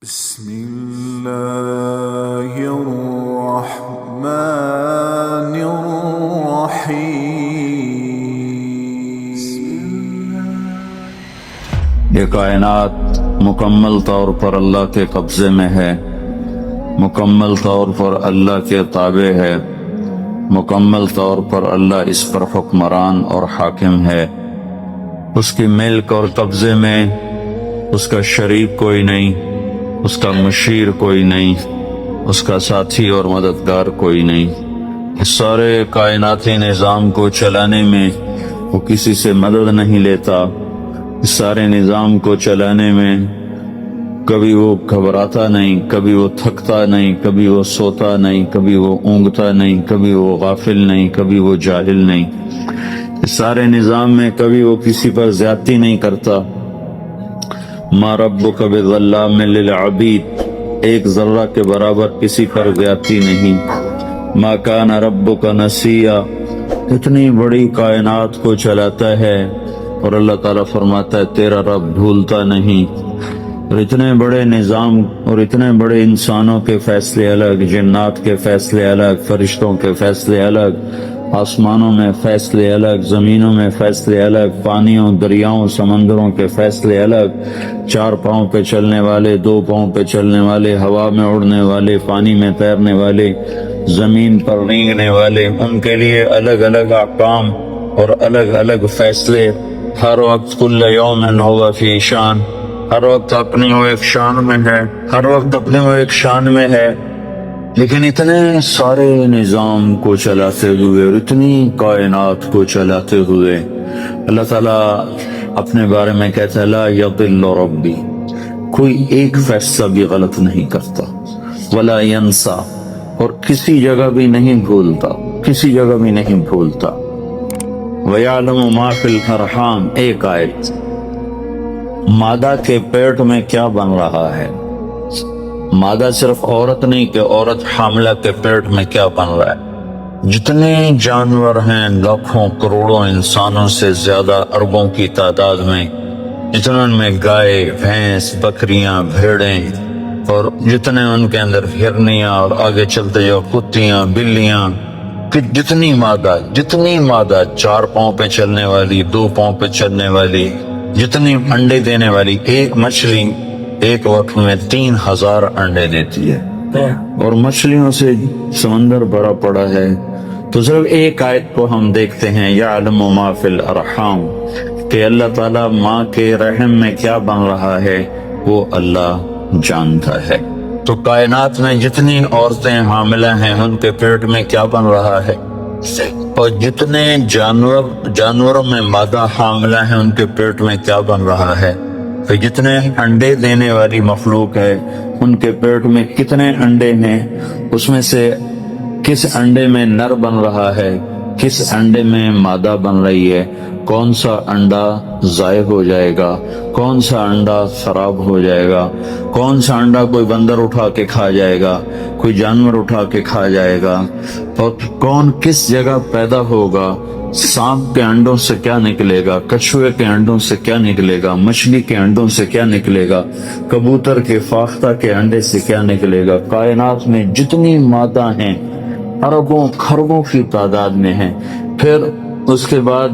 بسم الله الرحمن الرحيم۔ یہ کائنات مکمل طور پر اللہ کے قبضے میں ہے، مکمل طور پر اللہ کے تابع ہے، مکمل طور پر اللہ اس پر حکمران اور حاکم ہے۔ اس کی ملک اور قبضے میں اس کا شریک کوئی نہیں، اس کا مشیر کوئی نہیں، اس کا ساتھی اور مددگار کوئی نہیں۔ اس سارے کائناتی نظام کو چلانے میں وہ کسی سے مدد نہیں لیتا۔ اس سارے نظام کو چلانے میں کبھی وہ گھبراتا نہیں، کبھی وہ تھکتا نہیں، کبھی وہ سوتا نہیں، کبھی وہ اونگتا نہیں، کبھی وہ غافل نہیں، کبھی وہ جاہل نہیں۔ اس سارے نظام میں کبھی وہ کسی پر زیادتی نہیں کرتا۔ ما ربک بظلام للعبید، ایک ذرہ کے برابر کسی پر زیادتی نہیں۔ ما کان ربک نسیا، اتنی بڑی کائنات کو چلاتا ہے اور اللہ تعالیٰ فرماتا ہے تیرا رب بھولتا نہیں۔ اور اتنے بڑے نظام اور اتنے بڑے انسانوں کے فیصلے الگ، جنات کے فیصلے الگ، فرشتوں کے فیصلے الگ، آسمانوں میں فیصلے الگ، زمینوں میں فیصلے الگ، پانیوں، دریاؤں، سمندروں کے فیصلے الگ، چار پاؤں پہ چلنے والے، دو پاؤں پہ چلنے والے، ہوا میں اڑنے والے، پانی میں تیرنے والے، زمین پر رینگنے والے، ان کے لیے الگ الگ احکام اور الگ الگ فیصلے۔ ہر وقت کل یوم ہوا فی شان، ہر وقت اپنی وہ ایک شان میں ہے، ہر وقت اپنے وہ ایک شان میں ہے۔ لیکن اتنے سارے نظام کو چلاتے ہوئے اور اتنی کائنات کو چلاتے ہوئے اللہ تعالیٰ اپنے بارے میں کہتا ہے لا یضل ربی، کوئی ایک فیصلہ بھی غلط نہیں کرتا، ولا ینسا، اور کسی جگہ بھی نہیں بھولتا، کسی جگہ بھی نہیں بھولتا۔ وَيَعْلَمُ مَا فِي الْأَرْحَامِ، ایک آیت، مادہ کے پیٹ میں کیا بن رہا ہے۔ مادہ صرف عورت نہیں کہ عورت حاملہ کے پیٹ میں کیا بن رہا ہے۔ جتنے جانور ہیں لاکھوں کروڑوں انسانوں سے زیادہ، اربوں کی تعداد میں، جتنے ان میں گائے، بھینس، بکریاں، بھیڑیں، اور جتنے ان کے اندر ہرنیاں، اور آگے چلتے جو کتیاں، بلیاں، کہ جتنی مادہ چار پاؤں پہ چلنے والی، دو پاؤں پہ چلنے والی، جتنی انڈے دینے والی، ایک مچھلی ایک وقت میں 3000 انڈے دیتی ہے، اور مچھلیوں سے سمندر بھرا پڑا ہے۔ تو صرف ایک آیت کو ہم دیکھتے ہیں یعلم ما فی الارحام، کہ اللہ تعالیٰ ماں کے رحم میں کیا بن رہا ہے وہ اللہ جانتا ہے۔ تو کائنات میں جتنی عورتیں حاملہ ہیں ان کے پیٹ میں کیا بن رہا ہے، اور جتنے جانوروں میں مادہ حاملہ ہیں ان کے پیٹ میں کیا بن رہا ہے، تو جتنے انڈے دینے والی مخلوق ہے ان کے پیٹ میں کتنے انڈے ہیں، اس میں سے کس انڈے میں نر بن رہا ہے، کس انڈے میں مادہ بن رہی ہے، کون سا انڈا ضائع ہو جائے گا، کون سا انڈا خراب ہو جائے گا، کون سا انڈا کوئی بندر اٹھا کے کھا جائے گا، کوئی جانور اٹھا کے کھا جائے گا، اور کون کس جگہ پیدا ہوگا، سانپ کے انڈوں سے کیا نکلے گا، کچھوے کے انڈوں سے کیا نکلے گا، مچھلی کے انڈوں سے کیا نکلے گا، کبوتر کے فاختہ کے انڈے سے کیا نکلے گا۔ کائنات میں جتنی مادہ ہیں اربوں خربوں کی تعداد میں ہیں۔ پھر اس کے بعد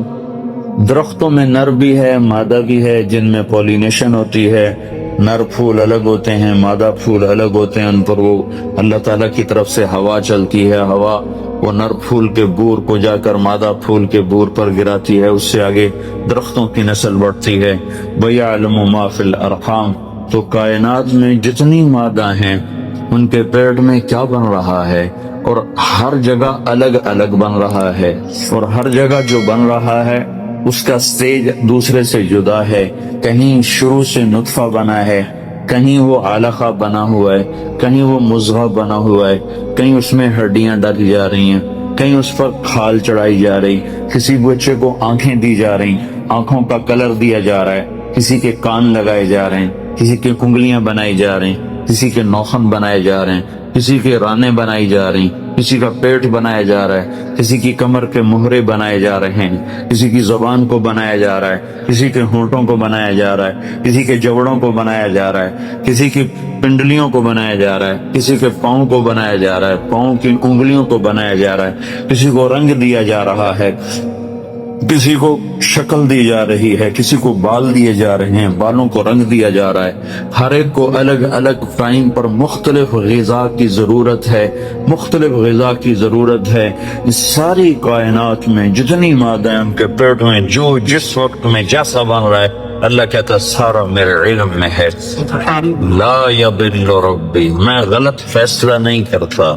درختوں میں نر بھی ہے، مادہ بھی ہے، جن میں پولینیشن ہوتی ہے، نر پھول الگ ہوتے ہیں، مادہ پھول الگ ہوتے ہیں، ان پر وہ اللہ تعالیٰ کی طرف سے ہوا چلتی ہے، ہوا وہ نر پھول کے بور کو جا کر مادہ پھول کے بور پر گراتی ہے، اس سے آگے درختوں کی نسل بڑھتی ہے۔ وَيَعْلَمُ مَا فِي الْأَرْحَامِ، تو کائنات میں جتنی مادہ ہیں ان کے پیٹ میں کیا بن رہا ہے، اور ہر جگہ الگ الگ بن رہا ہے، اور ہر جگہ جو بن رہا ہے اس کا سٹیج دوسرے سے جدا ہے۔ کہیں شروع سے نطفہ بنا ہے، کہیں وہ علقہ بنا ہوا ہے، کہیں وہ مضغہ بنا ہوا ہے، کہیں اس میں ہڈیاں ڈالی جا رہی ہیں، کہیں اس پر کھال چڑھائی جا رہی، کسی بچے کو آنکھیں دی جا رہی، آنکھوں کا کلر دیا جا رہا ہے، کسی کے کان لگائے جا رہے ہیں، کسی کی انگلیاں بنائی جا رہی، کسی کے ناخن بنائے جا رہے ہیں، کسی کے رانے بنائی جا رہی، کسی کا پیٹ بنایا جا رہا ہے، کسی کی کمر کے مہرے بنائے جا رہے ہیں، کسی کی زبان کو بنایا جا رہا ہے، کسی کے ہونٹوں کو بنایا جا رہا ہے، کسی کے جوڑوں کو بنایا جا رہا ہے، کسی کی پنڈلیوں کو بنایا جا رہا ہے، کسی کے پاؤں کو بنایا جا رہا ہے، پاؤں کی انگلیوں کو بنایا جا رہا ہے، کسی کو رنگ دیا جا رہا ہے، کسی کو شکل دی جا رہی ہے، کسی کو بال دیے جا رہے ہیں، بالوں کو رنگ دیا جا رہا ہے۔ ہر ایک کو الگ الگ ٹائم پر مختلف غذا کی ضرورت ہے، مختلف غذا کی ضرورت ہے۔ اس ساری کائنات میں جتنی مادہ ان کے پیٹ میں جو جس وقت میں جیسا بن رہا ہے، اللہ کہتا ہے سارا میرے علم میں ہے۔ لا یضل ربی، میں غلط فیصلہ نہیں کرتا،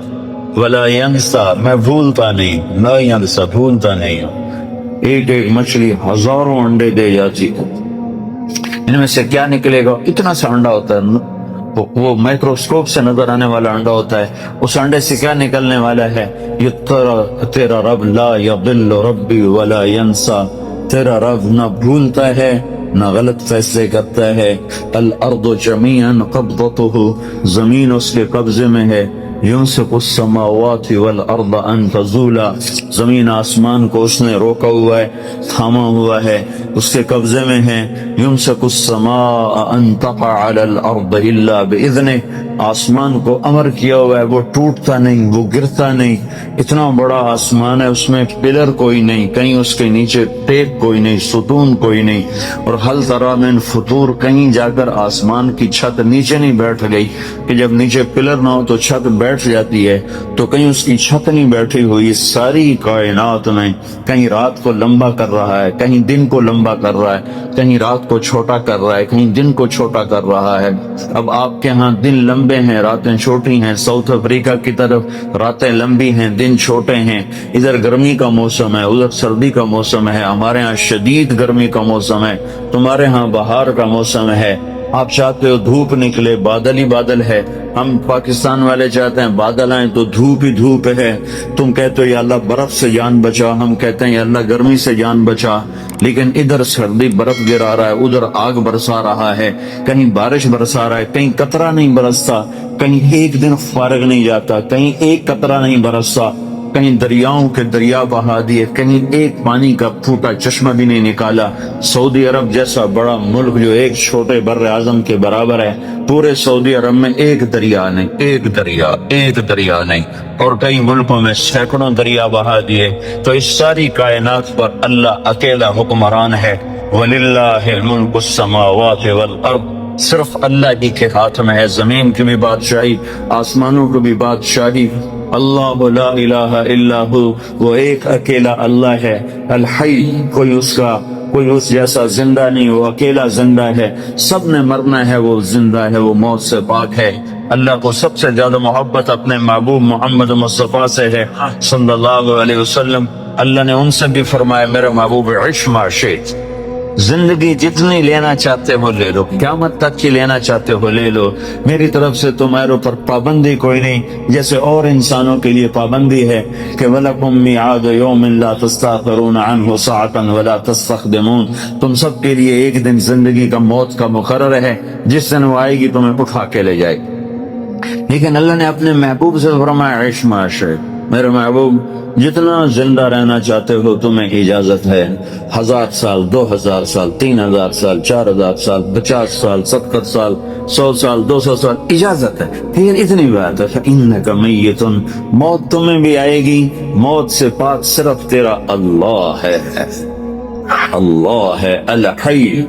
ولا ینسا، میں بھولتا نہیں، لا ینسا، بھولتا نہیں ہوں۔ ایک ایک مچھلی ہزاروں انڈے دے جاتی ہے، ان میں سے کیا نکلے گا؟ اتنا سا انڈا ہوتا ہے، وہ مائکروسکوپ سے نظر آنے والا انڈا ہوتا ہے، اس انڈے سے کیا نکلنے والا ہے؟ یہ تیرا رب لا یضل ربی ولا ینسا، تیرا رب نہ بھولتا ہے نہ غلط فیصلے کرتا ہے۔ الارض جمیعا قبضتہ، زمین اس کے قبضے میں ہے۔ یمسک السماوات والارض ان تزولا، زمین آسمان کو اس نے روکا ہوا ہے، تھاما ہوا ہے، اس کے قبضے میں ہے۔ یمسک السماء ان تقع علی الارض الا باذنہ، آسمان کو امر کیا ہوا ہے، وہ ٹوٹتا نہیں، وہ گرتا نہیں۔ اتنا بڑا آسمان ہے، اس میں پلر کوئی نہیں، کہیں اس کے نیچے ٹیک کوئی نہیں، ستون کوئی نہیں۔ اور حل تری من فطور، کہیں جا کر آسمان کی چھت نیچے نہیں بیٹھ گئی کہ جب نیچے پلر نہ ہو تو چھت بیٹھ جاتی ہے، تو کہیں اس کی چھت نہیں بیٹھی ہوئی۔ ساری کائنات میں کہیں رات کو لمبا کر رہا ہے، کہیں دن کو لمبا کر رہا ہے، کہیں رات کو چھوٹا کر رہا ہے، کہیں دن کو چھوٹا کر رہا ہے۔ اب آپ کے ہاں دن لمبے ہیں، راتیں چھوٹی ہیں، ساؤتھ افریقہ کی طرف راتیں لمبی ہیں، دن چھوٹے ہیں۔ ادھر گرمی کا موسم ہے، ادھر سردی کا موسم ہے، ہمارے ہاں شدید گرمی کا موسم ہے، تمہارے ہاں بہار کا موسم ہے۔ آپ چاہتے ہو دھوپ نکلے، بادل ہی بادل ہے، ہم پاکستان والے چاہتے ہیں بادل آئیں تو دھوپ ہی دھوپ ہے۔ تم کہتے ہو یا اللہ برف سے جان بچا، ہم کہتے ہیں یا اللہ گرمی سے جان بچا۔ لیکن ادھر سردی برف گرا رہا ہے، ادھر آگ برسا رہا ہے، کہیں بارش برسا رہا ہے، کہیں قطرہ نہیں برستا، کہیں ایک دن فارغ نہیں جاتا، کہیں ایک قطرہ نہیں برستا، کہیں دریاؤں کے دریا بہا دیے، کہیں ایک پانی کا پھوٹا چشمہ بھی نہیں نکالا۔ سعودی عرب جیسا بڑا ملک جو ایک چھوٹے بر اعظم کے برابر ہے، پورے سعودی عرب میں ایک دریا نہیں، ایک دریا نہیں، اور کئی ملکوں میں سینکڑوں دریا بہا دیے۔ تو اس ساری کائنات پر اللہ اکیلا حکمران ہے۔ وَلِلَّهِ مُلْكُ السَّمَاوَاتِ وَالْأَرْضِ، صرف اللہ ہی کے ہاتھ میں ہے، زمین کی بھی بادشاہی، آسمانوں کی بھی بادشاہی۔ اللہ لا الہ الا ہو، وہ ایک اکیلا اللہ ہے۔ الحی، کوئی اس جیسا زندہ نہیں، وہ اکیلا زندہ ہے، سب نے مرنا ہے، وہ زندہ ہے، وہ موت سے پاک ہے۔ اللہ کو سب سے زیادہ محبت اپنے محبوب محمد مصطفیٰ سے ہے صلی اللہ علیہ وسلم۔ اللہ نے ان سے بھی فرمایا میرے محبوب عش ما شئت، زندگی جتنی لینا چاہتے ہو لے لو، قیامت تک کی لینا چاہتے ہو لے لو، میری طرف سے تمہارے اوپر پابندی کوئی نہیں، جیسے اور انسانوں کے لیے پابندی ہے کہ وَلَكُمْ مِيعَادُ يَوْمٍ لَا تَسْتَأْخِرُونَ عَنْهُ سَاعَةً وَلَا تَسْتَقْدِمُونَ، تم سب کے لیے ایک دن زندگی کا موت کا مقرر ہے، جس دن وہ آئے گی تمہیں اٹھا کے لے جائے گی۔ لیکن اللہ نے اپنے محبوب سے فرمایا عش ما شئت، میرے محبوب جتنا زندہ رہنا چاہتے ہو تمہیں اجازت ہے، 1000 سال، 2000 سال، 3000 سال، 4000 سال، 50 سال، 70 سال، 100 سال، 200 سال، اجازت ہے۔ لیکن اتنی بات ہے فَإِنَّكَ مَيِّتٌ، موت تمہیں بھی آئے گی، موت سے پاک صرف تیرا اللہ ہے، اللہ ہے الحی،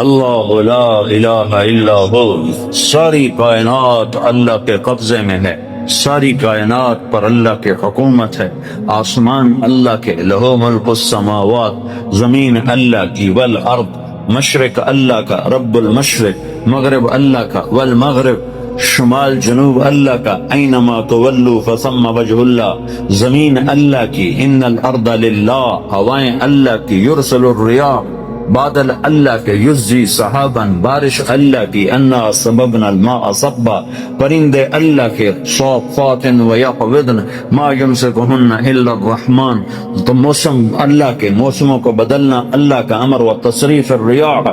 اللہ لا الہ الا ہو۔ ساری کائنات اللہ کے قبضے میں ہے، ساری کائنات پر اللہ کے حکومت ہے، آسمان اللہ کے، لہو ملک السماوات، زمین اللہ کی، والارض، مشرق اللہ کا، رب المشرق، مغرب اللہ کا، والمغرب، شمال جنوب اللہ کا، اینما تولوا فثم وجہ اللہ، زمین اللہ کی، ان الارض للہ، ہوائیں اللہ کی، یرسل الریاح، بادل اللہ کے، یزجی صحاباً، بارش اللہ کی، انا سببنا الماء صبا، پرندے اللہ کے، صافات ویقبضن ما یمسکہن الا الرحمن، تو موسم اللہ کے، موسموں کو بدلنا اللہ کا امر، وتصریف الریاح،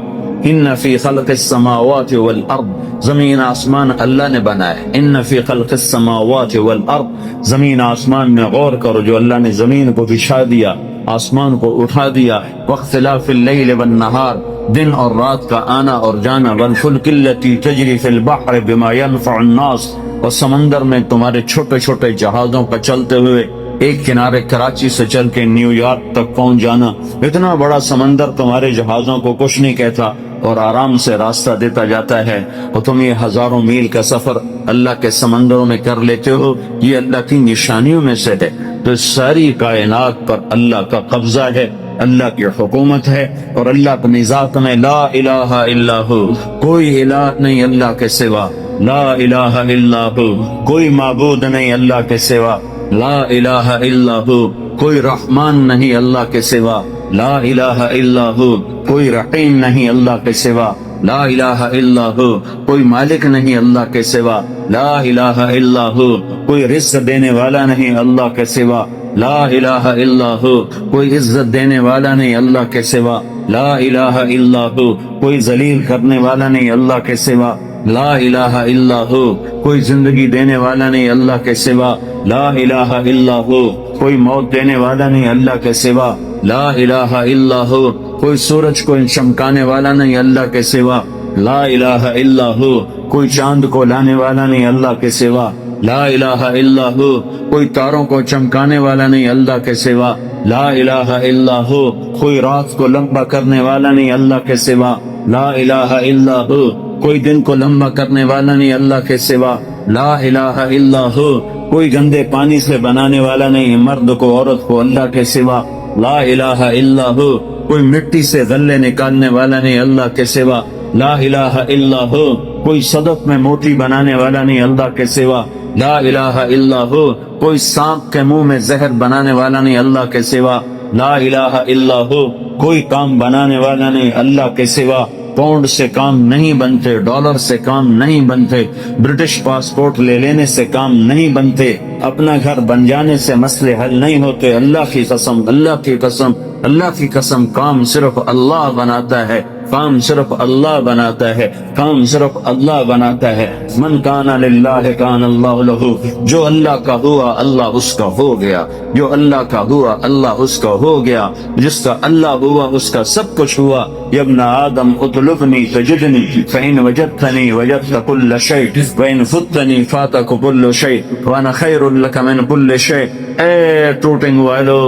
ان فی خلق السماوات والارض، زمین آسمان اللہ نے بنایا ہے. ان فی خلق السماوات والارض، زمین آسمان میں غور کرو، جو اللہ نے زمین کو بچھا دیا، آسمان کو اٹھا دیا. واختلاف اللیل والنہار، دن اور رات کا آنا اور جانا. والفلک التی تجری فی البحر بما ينفع الناس، اور سمندر میں تمہارے چھوٹے چھوٹے جہازوں کا چلتے ہوئے ایک کنارے کراچی سے چل کے نیو یارک تک پہنچ جانا. اتنا بڑا سمندر تمہارے جہازوں کو کچھ نہیں کہتا اور آرام سے راستہ دیتا جاتا ہے، اور تم یہ ہزاروں میل کا سفر اللہ کے سمندروں میں کر لیتے ہو. یہ اللہ کی نشانیوں میں سے ہے. تو ساری کائنات پر اللہ کا قبضہ ہے، اللہ کی حکومت ہے، اور اللہ کے ذات میں لا الہ الا ہو، کوئی الہ نہیں اللہ کے سوا. لا الہ الا ہو، کوئی معبود نہیں اللہ کے سوا. لا الہ الا ہو، کوئی رحمان نہیں اللہ کے سوا. لا الہ الا ہو، کوئی رحیم نہیں اللہ کے سوا. لا الہ الا ہو، کوئی مالک نہیں اللہ کے سوا. لا الہ الا ہو، کوئی رزق دینے والا نہیں اللہ کے سوا. لا الہ الا ہو، کوئی عزت دینے والا نہیں اللہ کے سوا. لا الہ الا ہو، کوئی ذلیل کرنے والا نہیں اللہ کے سوا. لا الہ الا ہو، کوئی زندگی دینے والا نہیں اللہ کے سوا. لا الہ الا ہو، کوئی موت دینے والا نہیں اللہ کے سوا. لا الہ الا ہو، کوئی سورج کو چمکانے والا نہیں اللہ کے سوا. لا الہ الا ہو، کوئی چاند کو لانے والا نہیں اللہ کے سوا. لا الہ الا ہو، کوئی تاروں کو چمکانے والا نہیں اللہ کے سوا. لا الہ الا ہو، کوئی رات کو لمبا کرنے والا نہیں اللہ کے سوا. لا الہ الا ہو، کوئی دن کو لمبا کرنے والا نہیں اللہ کے سوا. لا الہ الا ہو، کوئی گندے پانی سے بنانے والا نہیں مرد کو عورت کو اللہ کے سوا. لا الہ الا ہو، کوئی مٹی سے غلے نکالنے والا نہیں اللہ کے سوا. لا الہ الا ہو، کوئی صدف میں موتی بنانے والا نہیں اللہ کے سوا. لا الہ الا ہو، کوئی سانپ کے منہ میں زہر بنانے والا نہیں اللہ کے سوا. لا الہ الا ہو، کوئی کام بنانے والا نہیں اللہ کے سوا. پاؤنڈ سے کام نہیں بنتے، ڈالر سے کام نہیں بنتے، برٹش پاسپورٹ لے لینے سے کام نہیں بنتے، اپنا گھر بن جانے سے مسئلے حل نہیں ہوتے. اللہ کی قسم، اللہ کی قسم، اللہ کی قسم، کام صرف اللہ بناتا ہے. کام صرف اللہ بناتا ہے. کام صرف اللہ بناتا ہے. من کان للہ کان اللہ لہ، جو اللہ کا ہوا اللہ اس کا ہو گیا. جو اللہ کا ہوا اللہ اس کا ہو گیا. جس کا اللہ ہوا اس کا سب کچھ ہوا. یا ابن آدم اطلبنی تجدنی فإن وجدتنی وجدت كل شيء وإن فتنی فاتک كل شيء وأنا خیر لک من كل شيء. اے ٹوٹنگ والو،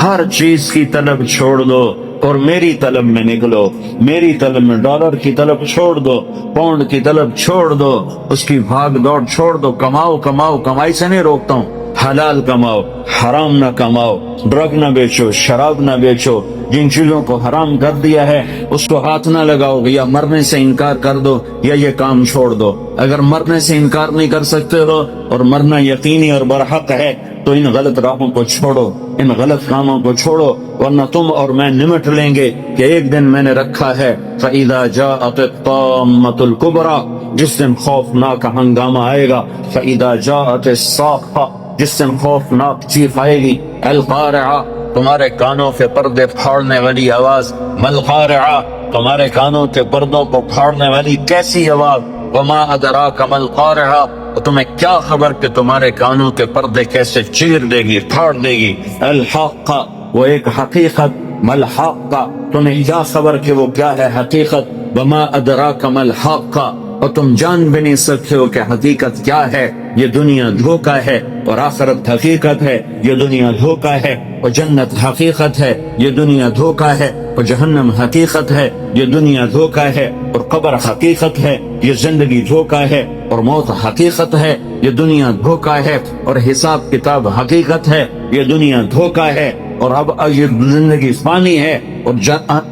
ہر چیز کی طلب چھوڑ دو اور میری طلب میں نکلو. میری طلب میں ڈالر کی طلب چھوڑ دو، پاؤنڈ کی طلب چھوڑ دو، اس کی بھاگ دوڑ چھوڑ دو. کماؤ کماؤ، کمائی سے نہیں روکتا ہوں. حلال کماؤ، حرام نہ کماؤ. ڈرگ نہ بیچو، شراب نہ بیچو. جن چیزوں کو حرام کر دیا ہے اس کو ہاتھ نہ لگاؤ. یا مرنے سے انکار کر دو یا یہ کام چھوڑ دو. اگر مرنے سے انکار نہیں کر سکتے ہو اور مرنا یقینی اور برحق ہے تو ان غلط راہوں کو چھوڑو، ان غلط کاموں کو چھوڑو، ورنہ تم اور میں نمٹ لیں گے کہ ایک دن میں نے رکھا ہے فَإِذَا جَاءَتِ الطَّامَّةُ الْكُبْرَى، جس دن خوفناک ہنگامہ آئے گا. فَإِذَا جَاءَتِ الصَّاخَّةُ، جس دن خوفناک چیخ آئے گی. القارعہ، تمہارے کانوں کے پردے پھاڑنے والی آواز. ملقارعہ، تمہارے کانوں کے پردوں کو پھاڑنے والی کیسی آواز. وما ادراک ملقارعہ، تمہیں کیا خبر کہ تمہارے کانوں کے پردے کیسے چیر دے گی، پھاڑ دے گی. الحاقہ، وہ ایک حقیقت. ملحاقہ، تمہیں کیا خبر کہ وہ کیا ہے حقیقت. وما ادراک ملحاقہ، اور تم جان بھی نہیں سکتے ہو کہ حقیقت کیا ہے. یہ دنیا دھوکہ ہے اور آخرت حقیقت ہے. یہ دنیا دھوکہ ہے اور جنت حقیقت ہے. یہ دنیا دھوکہ ہے اور جہنم حقیقت ہے. یہ دنیا دھوکہ ہے اور قبر حقیقت ہے. یہ زندگی دھوکہ ہے اور موت حقیقت ہے. یہ دنیا دھوکہ ہے اور حساب کتاب حقیقت ہے. یہ دنیا دھوکہ ہے اور اب یہ زندگی فانی ہے اور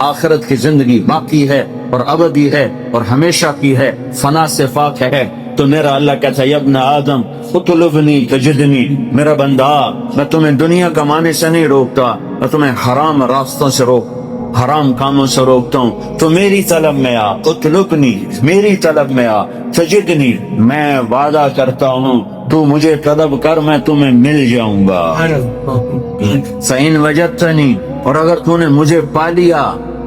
آخرت کی زندگی باقی ہے اور ابدی ہے اور ہمیشہ کی ہے، فنا سے پاک ہے. تو میرا اللہ کہتا ہے یا ابن آدم اطلبنی تجدنی، میرا بندہ میں تمہیں دنیا کمانے سے نہیں روکتا، میں تمہیں حرام راستوں سے حرام کاموں سے روکتا ہوں. تو میری طلب میں آ، اطلبنی، میری طلب میں آ. تجدنی، میں وعدہ کرتا ہوں تو مجھے طلب کر، میں تمہیں مل جاؤں گا. فإن وجدتنی، اور اگر تو نے مجھے پا لیا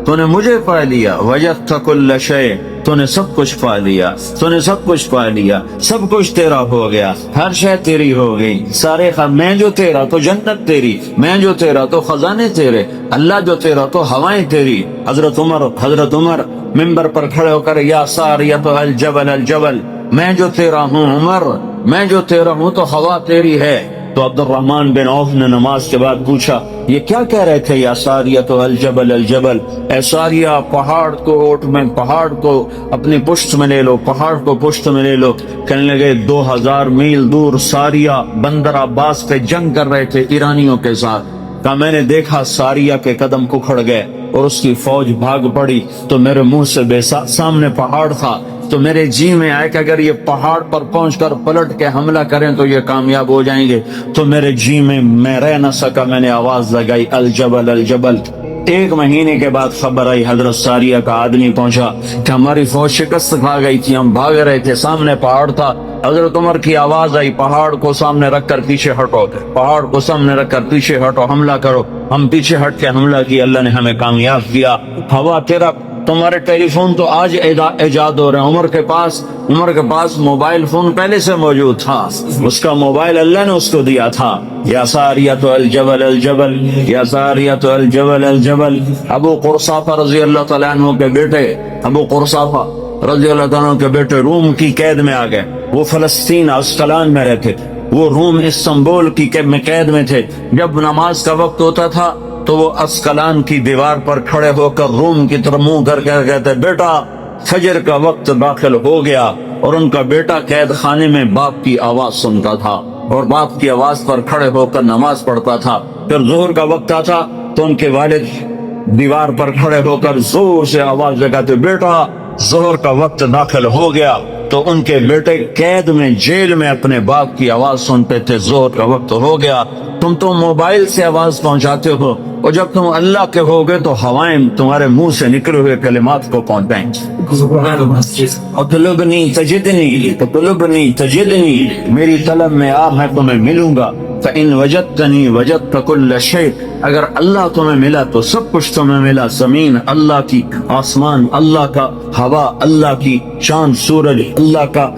تو نے مجھے پا لیا، وجدت کل شیء، تو نے سب کچھ پا لیا، تو نے سب کچھ پا لیا، سب کچھ تیرا ہو گیا، ہر شے تیری ہو گئی، سارے میں جو تیرا تو جنت تیری، میں جو تیرا تو خزانے تیرے، اللہ جو تیرا تو ہوائیں تیری۔ حضرت عمر منبر پر کھڑے ہو کر یا ساریۃ الجبل الجبل، میں جو تیرا ہوں عمر، میں جو تیرا ہوں تو ہوا تیری ہے۔ تو عبد الرحمن بن عوف نے نماز کے بعد پوچھا یہ کیا کہہ رہے تھے یا ساریۃ الجبل الجبل، اے ساریہ پہاڑ کو اوٹ میں، پہاڑ کو اپنی پشت میں لے لو، پہاڑ کو پشت میں لے لو۔ کہنے لگے 2000 میل دور ساریہ بندر عباس پہ جنگ کر رہے تھے ایرانیوں کے ساتھ، کہا میں نے دیکھا ساریہ کے قدم اکھڑ گئے اور اس کی فوج بھاگ پڑی، تو میرے منہ سے سامنے پہاڑ تھا، تو میرے جی میں آئے کہ اگر یہ پہاڑ پر پہنچ کر پلٹ کے حملہ کریں تو یہ کامیاب ہو جائیں گے، تو میرے جی میں رہ نہ سکا، میں نے آواز لگائی الجبل الجبل۔ 1 مہینے کے بعد خبر آئی، حضرت ساریہ کا آدمی پہنچا کہ ہماری فوج شکست کھا گئی تھی، ہم بھاگ رہے تھے، سامنے پہاڑ تھا۔ حضرت عمر کی آواز آئی پہاڑ کو سامنے رکھ کر پیچھے ہٹو، پہاڑ کو سامنے رکھ کر پیچھے ہٹو، حملہ کرو۔ ہم پیچھے ہٹ کے حملہ کیا، اللہ نے ہمیں کامیاب کیا۔ ہوا تیرا، تمہارے ٹیلی فون تو آج ایجاد ہو رہے ہیں، عمر کے پاس موبائل فون پہلے سے موجود تھا، اس کا موبائل اللہ نے اس کو دیا تھا۔ یا ساریۃ الجبل الجبل، یا ساریۃ الجبل الجبل۔ ابو قرصافہ رضی اللہ تعالیٰ عنہ کے بیٹے، ابو قرصافہ رضی اللہ تعالیٰ عنہ کے بیٹے روم کی قید میں آ گئے، وہ فلسطین اسقلان میں رہتے تھے، وہ روم استنبول کی قید میں تھے۔ جب نماز کا وقت ہوتا تھا تو وہ اسقلان کی دیوار پر کھڑے ہو کر روم کی طرف منہ کر کے کہتے بیٹا فجر کا وقت داخل ہو گیا، اور ان کا بیٹا قید خانے میں باپ کی آواز سنتا تھا اور باپ کی آواز پر کھڑے ہو کر نماز پڑھتا تھا۔ پھر ظہر کا وقت آتا تو ان کے والد دیوار پر کھڑے ہو کر زور سے آواز لگاتے بیٹا ظہر کا وقت داخل ہو گیا، تو ان کے بیٹے قید میں جیل میں اپنے باپ کی آواز سنتے تھے ظہر کا وقت ہو گیا۔ تم تو موبائل سے آواز پہنچاتے ہو، اور جب تم اللہ کے ہوگے تو ہوائیں تمہارے منہ سے نکلے ہوئے کلمات کو پہنچائیں گے۔ اطلبنی تجدنی، اطلبنی تجدنی، میری طلب میں آ، میں تمہیں ملوں گا۔ فإن وجدتنی وجدت کل شیء، اگر اللہ تمہیں ملا تو سب کچھ تمہیں ملا، زمین اللہ کی، آسمان اللہ کا، ہوا اللہ کی، چاند سورج اللہ کا،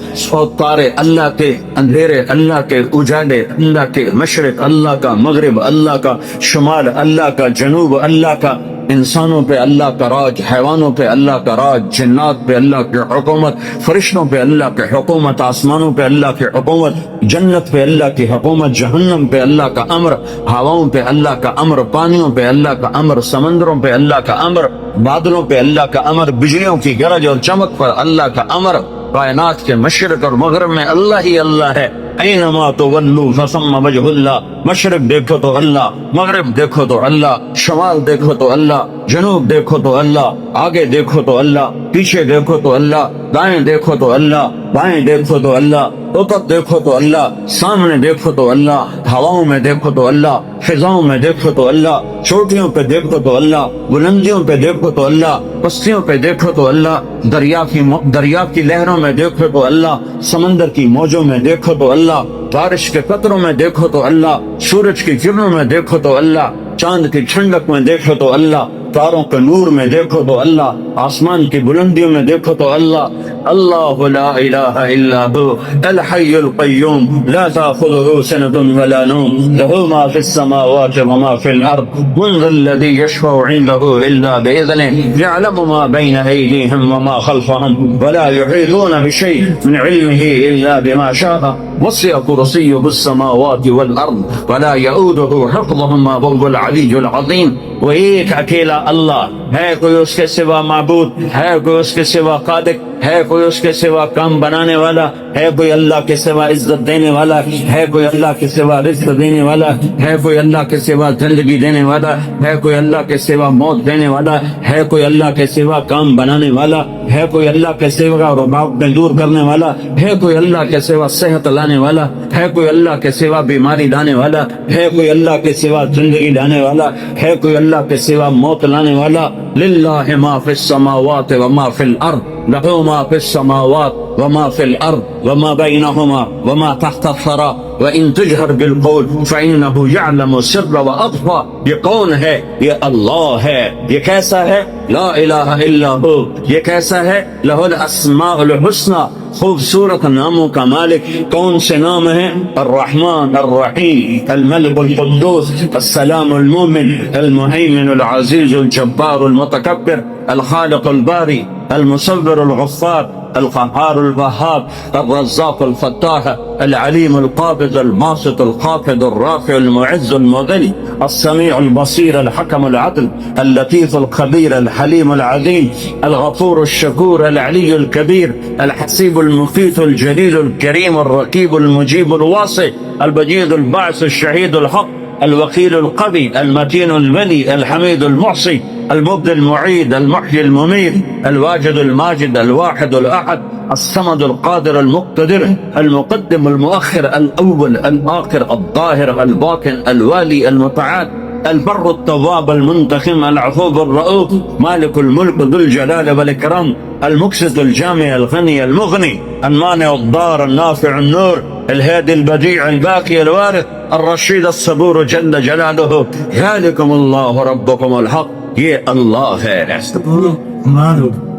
تارے اللہ کے، اندھیرے اللہ کے، اجالے اللہ کے، مشرق اللہ کا، مغرب اللہ کا، شمال اللہ کا، جنوب اللہ کا، انسانوں پہ اللہ کا راج، حیوانوں پہ اللہ کا راج، جنات پہ اللہ کی حکومت، فرشتوں پہ اللہ کی حکومت، آسمانوں پہ اللہ کی حکومت، جنت پہ اللہ کی حکومت، جہنم پہ اللہ کا امر، ہواؤں پہ اللہ کا امر، پانیوں پہ اللہ کا امر، سمندروں پہ اللہ کا امر، بادلوں پہ اللہ کا امر، بجلیوں کی گرج اور چمک پر اللہ کا امر، کائنات کے مشرق اور مغرب میں اللہ ہی اللہ ہے۔ اینما تولوا فثم وجہ اللہ، مشرق دیکھو تو اللہ، مغرب دیکھو تو اللہ، شمال دیکھو تو اللہ، جنوب دیکھو تو اللہ، آگے دیکھو تو اللہ، پیچھے دیکھو تو اللہ، دائیں دیکھو تو اللہ، بائیں دیکھو تو اللہ، اوپر دیکھو تو اللہ، سامنے دیکھو تو اللہ، ہواؤں میں دیکھو تو اللہ، فضاؤں میں دیکھو تو اللہ، چوٹیوں پہ دیکھو تو اللہ، بلندیوں پہ دیکھو تو اللہ، پستیوں پہ دیکھو تو اللہ، دریا کی لہروں میں دیکھو تو اللہ، سمندر کی موجوں میں دیکھو تو اللہ، بارش کے قطروں میں دیکھو تو اللہ، سورج کی کرنوں میں دیکھو تو اللہ، چاند کی ٹھنڈک میں دیکھو تو اللہ، تاروں کے نور میں دیکھو تو اللہ، آسمان کی بلندیوں میں دیکھو تو اللہ۔ اللہ لا الہ الا هو الحی القیوم لا تأخذه سنة ولا نوم له ما في السماوات وما في الارض من ذا الذي يشفع عنده الا باذنه يعلم ما بين ايديهم وما خلفهم ولا يحيطون بشيء من علمه الا بما شاء وسع كرسيه السماوات والارض ولا يؤوده حفظهما وهو العلي العظيم۔ وہ ایک اکیلا اللہ ہے، کوئی اس کے سوا معبود ہے، کوئی اس کے سوا خالق ہے، کوئی اس کے سوا کام بنانے والا ہے، کوئی اللہ کے سوا عزت دینے والا ہے، کوئی اللہ کے سوا رزق دینے والا ہے، کوئی اللہ کے سوا زندگی دینے والا ہے، کوئی اللہ کے سوا موت دینے والا ہے، کوئی اللہ کے سوا کام بنانے والا ہے، کوئی اللہ کے سوا رکاوٹیں دور کرنے والا ہے، کوئی اللہ کے سوا صحت لانے والا ہے، کوئی اللہ کے سوا بیماری لانے والا ہے، کوئی اللہ کے سوا زندگی لانے والا ہے، کوئی اللہ کے سوا موت لانے والا۔ للہ ما فی السماوات وما فی الارض، لہ ما فی السماوات وما في الأرض وما بينهما وما تحت الثرى وإن تجهر بالقول فإنه يعلم السر وأخفى. یہ کون ہے؟ یہ اللہ ہے. یہ کیسا ہے؟ لا الہ الا ہو. یہ کیسا ہے؟ لہ الاسماء الحسنى. خوبصورت ناموں کا مالک. کون سے نام ہیں؟ الرحمن الرحیم الملک القدوس السلام المؤمن المهيمن العزيز الجبار المتكبر الخالق الباري المصور الغفار القهار الوهاب الرزاق الفتاح العليم القابض الباسط الخافض الرافع المعز المذل السميع البصير الحكم العدل اللطيف الخبير الحليم العظيم الغفور الشكور العلي الكبير الحسيب المقيت الجليل الكريم الرقيب المجيب الواسع البجيد الباعث الشهيد الحق الوكيل القوي المتين الولي الحميد المحصي المبدي المعيد المحيي المميت الواجد الماجد الواحد الأحد الصمد القادر المقتدر المقدم المؤخر الأول الآخر الظاهر الباطن الوالي المتعال البر التواب المنتقم العفو الرؤوف مالك الملك ذو الجلال والإكرام المقسط الجامع الغني المغني المانع الضار النافع النور الهادي البديع الباقي الوارث الرشيد الصبور جل جلاله ذلكم الله ربكم الحق. یہ اللہ ہے.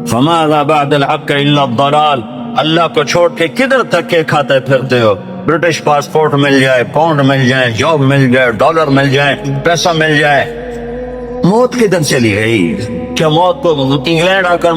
فماذا بعد الحق الا الضلال. اللہ کو چھوڑ کے کدھر تک کے کھاتے پھرتے ہو؟ برٹش پاسپورٹ مل جائے، پاؤنڈ مل جائے، جاب مل جائے، ڈالر مل جائے، پیسہ مل جائے، موت کدھر چلی گئی؟ کیا موت کو انگلینڈ آ کر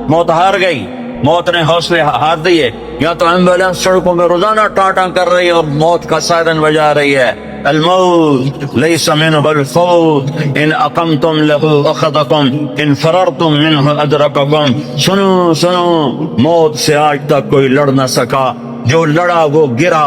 موت ہار گئی؟ موت نے حوصلے ہار دیے؟ یا تو ایمبولینس سڑکوں میں روزانہ ٹاٹا کر رہی ہے اور موت کا سائرن بجا رہی ہے. الموت ليس منه الفوت ان اقمتم له اخذكم ان فررتم منه ادرككم. سنو موت سے آج تک کوئی لڑ نہ سکا. جو لڑا وہ گرا،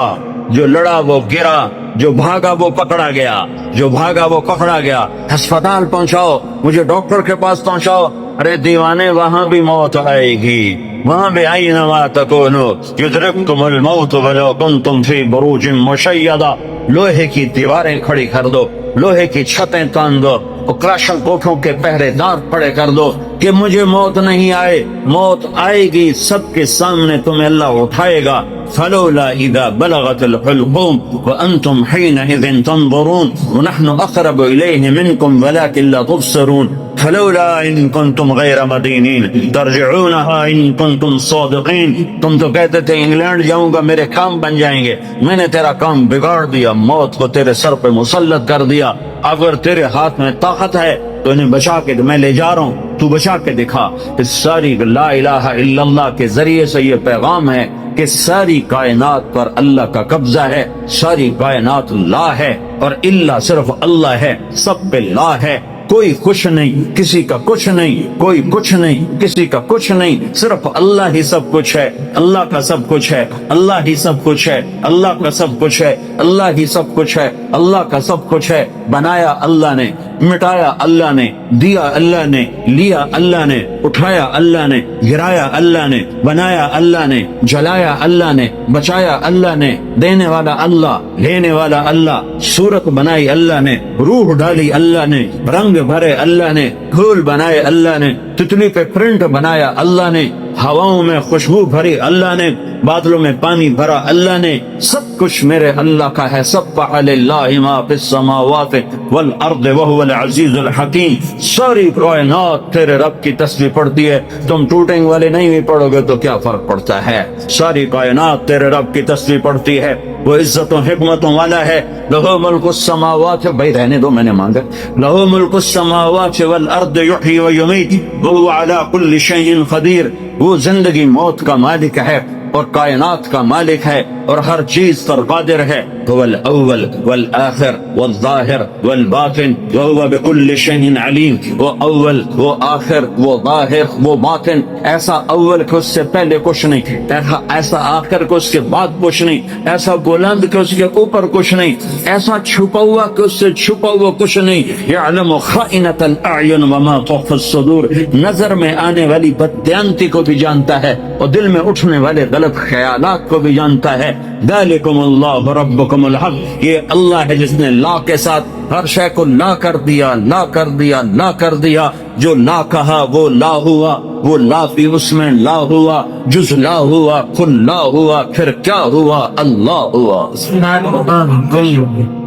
جو لڑا وہ گرا، جو بھاگا وہ پکڑا گیا، جو بھاگا وہ پکڑا گیا. ہسپتال پہنچاؤ، مجھے ڈاکٹر کے پاس پہنچاؤ. ارے دیوانے، وہاں بھی موت آئے گی. وہاں بھی اینما تکونوا یدرککم الموت ولو کنتم فی بروج مشیدہ. لوہے کی دیواریں کھڑی کر دو، لوہے کی چھتیں تان دو، اور کلاشن کوٹھوں کے پہرے دار کھڑے کر دو کہ مجھے موت نہیں آئے. موت آئے گی، سب کے سامنے تمہیں اللہ اٹھائے گا. فلولا اذا بلغت الحلقوم وانتم حينئذ تنظرون ونحن اقرب اليه منكم ولكن لا تبصرون. فلولا ان كنتم غير مدينين ترجعونها ان كنتم صادقين. تم تو کہتے تھے انگلینڈ جاؤں گا میرے کام بن جائیں گے. میں نے تیرا کام بگاڑ دیا، موت کو تیرے سر پہ مسلط کر دیا. اگر تیرے ہاتھ میں طاقت ہے تو انہیں بچا کے میں لے جا رہا ہوں، تو بچا کے دکھا. اس ساری لا الہ الا اللہ کے ذریعے سے یہ پیغام ہے کہ ساری کائنات پر اللہ کا قبضہ ہے. ساری کائنات لا ہے اور اللہ صرف اللہ ہے. سب پہ لا ہے. کوئی کچھ نہیں، کسی کا کچھ نہیں، کوئی کچھ نہیں، کسی کا کچھ نہیں. صرف اللہ ہی سب کچھ ہے. اللہ کا سب کچھ ہے. اللہ ہی سب کچھ ہے. اللہ کا سب کچھ ہے. اللہ ہی سب کچھ ہے. اللہ کا سب کچھ ہے. بنایا اللہ نے، مٹایا اللہ نے، دیا اللہ نے، لیا اللہ نے، اٹھایا اللہ نے، گرایا اللہ نے، بنایا اللہ نے، جلایا اللہ نے، بچایا اللہ نے. دینے والا اللہ، لینے والا اللہ. صورت بنائی اللہ نے، روح ڈالی اللہ نے، رنگ بھرے اللہ نے، پھول بنائے اللہ نے، تتلی پہ پرنٹ بنایا اللہ نے، ہواؤں میں خوشبو بھری اللہ نے، بادلوں میں پانی بھرا اللہ نے. سب کچھ میرے اللہ کا ہے. سبح للہ ما فی السماوات والارض وهو العزیز الحکیم. ساری کائنات تیرے رب کی تسبیح پڑھتی ہے. تم ٹوٹنگ والے نہیں بھی پڑھو گے تو کیا فرق پڑتا ہے؟ ساری کائنات تیرے رب کی تسبیح پڑھتی ہے. وہ عزت و حکمتوں والا ہے. لہو ملک السماوات، بھائی رہنے دو، میں نے مانگا. لہو ملک السماوات والارض یحیی و یمیت وهو علی کل شیء قدیر. وہ زندگی موت کا مالک ہے اور کائنات کا مالک ہے اور ہر چیز پر قادر ہے. هو الاول والآخر والظاہر والباطن وهو بكل شيء علیم. وہ اول، وہ آخر، وہ ظاہر، وہ باطن. ایسا اول کہ اس سے پہلے کچھ نہیں، ایسا آخر کہ اس کے بعد کچھ نہیں، ایسا بلند کہ اس کے اوپر کچھ نہیں، ایسا چھپا ہوا کہ اس سے چھپا ہوا کچھ نہیں. یعلم خائنۃ الاعین وما تخفی الصدور. نظر میں آنے والی بددیانتی کو بھی جانتا ہے اور دل میں اٹھنے والے غلط خیالات کو بھی جانتا ہے. ذالکم اللہ ربکم ربکم الحق، یہ اللہ ہے جس نے لا کے ساتھ ہر شے کو لا کر دیا، لا کر دیا، لا کر دیا۔ جو لا کہا وہ لا ہوا، وہ لا بھی اس میں لا ہوا، جز لا ہوا، کل لا ہوا، پھر کیا ہوا؟ اللہ ہوا۔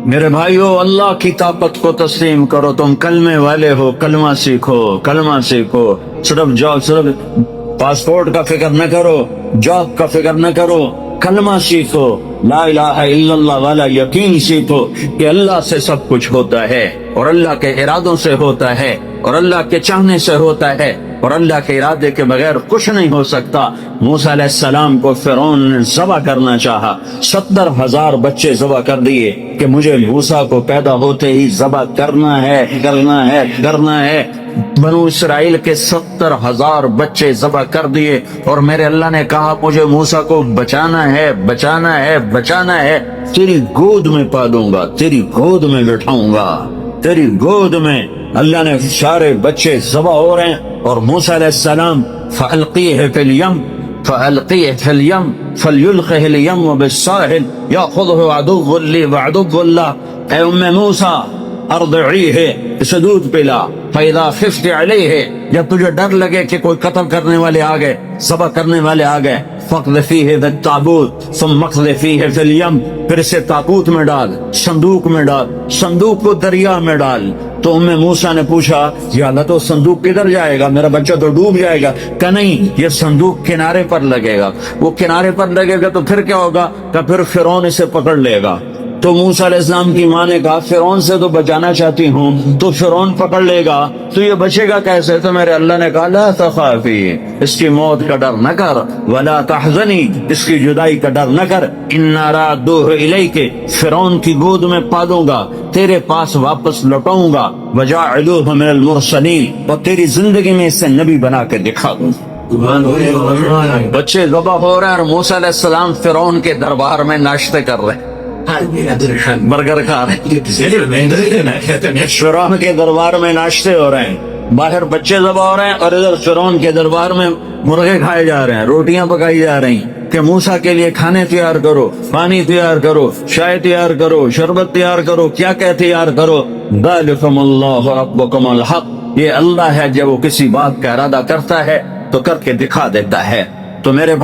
میرے بھائیو، اللہ کی طاقت کو تسلیم کرو۔ تم کلمے والے ہو، کلمہ سیکھو، کلمہ سیکھو۔ صرف پاسپورٹ کا فکر نہ کرو، جاب کا فکر نہ کرو، کلمہ سیکھو، لا الہ الا اللہ والا یقین سیکھو کہ اللہ سے سب کچھ ہوتا ہے، اور اللہ کے ارادوں سے ہوتا ہے، اور اللہ کے چاہنے سے ہوتا ہے، اور اللہ کے ارادے کے بغیر کچھ نہیں ہو سکتا۔ موسیٰ علیہ السلام کو فرعون نے ذبح کرنا چاہا، 70,000 بچے ذبح کر دیے کہ مجھے موسیٰ کو پیدا ہوتے ہی ذبح کرنا ہے، کرنا ہے، کرنا ہے۔ بنو اسرائیل کے 70,000 بچے ذبح کر دیے، اور میرے اللہ نے کہا مجھے موسیٰ کو بچانا ہے، بچانا ہے، بچانا ہے۔ تیری گود میں پالوں گا، تیری گود میں بٹھاؤں گا، تیری گود میں۔ اللہ نے سارے بچے ذبح ہو رہے ہیں، اور موسیٰ علیہ السلام فَأَلْقِيهِ فِي الْيَمِّ فَأَلْقِيهِ فِي الْيَمِّ فَلْيُلْقِهِ الْيَمُّ بِالسَّاحِلِ يَأْخُذْهُ عَدُوٌّ لِّي وَعَدُوٌّ لَّهُ۔ اے موسیٰ، ارضعیہ، اسے دودھ پلا، فَإِذَا خِفْتِ عَلَيْهِ، جب تجھے ڈر لگے کہ کوئی قتل کرنے والے آ گئے، ذبح کرنے والے آ گئے، فَاقْذِفِيهِ فِي التَّابُوتِ ثُمَّ اقْذِفِيهِ فِي الْيَمِّ، پھر اسے تابوت میں ڈال، صندوق میں ڈال، صندوق کو دریا میں ڈال۔ تو موسیٰ نے پوچھا یا اللہ تو صندوق کدھر جائے گا، میرا بچہ تو ڈوب جائے گا۔ کہ نہیں، یہ صندوق کنارے پر لگے گا۔ وہ کنارے پر لگے گا تو پھر کیا ہوگا؟ کہ پھر فرعون اسے پکڑ لے گا۔ تو موسیٰ علیہ السلام کی ماں نے کہا فرعون سے تو بچانا چاہتی ہوں، تو فرعون پکڑ لے گا تو یہ بچے گا کیسے؟ تو میرے اللہ نے کہا لا تخافی، اس کی موت کا ڈر نہ کر، ولا تحزنی، اس کی جدائی کا ڈر نہ کر، انا رادوہ الیک، فرعون کی گود میں پالوں گا، تیرے پاس واپس لوٹاؤں گا، وجاعلوہ من المرسلین، اور تیری زندگی میں اسے نبی بنا کے دکھا دوں۔ بچے ذبح ہو رہے ہیں اور موسیٰ علیہ السلام فرعون کے دربار میں ناشتے کر رہے ہیں، برگر کھا رہے ہیں، فرعون کے دربار میں ناشتے ہو رہے ہیں، باہر بچے ذبح ہو رہے ہیں، اور ادھر فرعون کے دربار میں مرغے کھائے جا رہے ہیں، روٹیاں پکائی جا رہی ہیں کہ موسیٰ کے لیے کھانے تیار کرو، پانی تیار کرو، چائے تیار کرو، شربت تیار کرو، کیا کیا تیار کرو۔ ذالکم اللہ ربکم الحق، یہ اللہ ہے جب وہ کسی بات کا ارادہ کرتا ہے تو کر کے دکھا دیتا ہے۔ تو میرے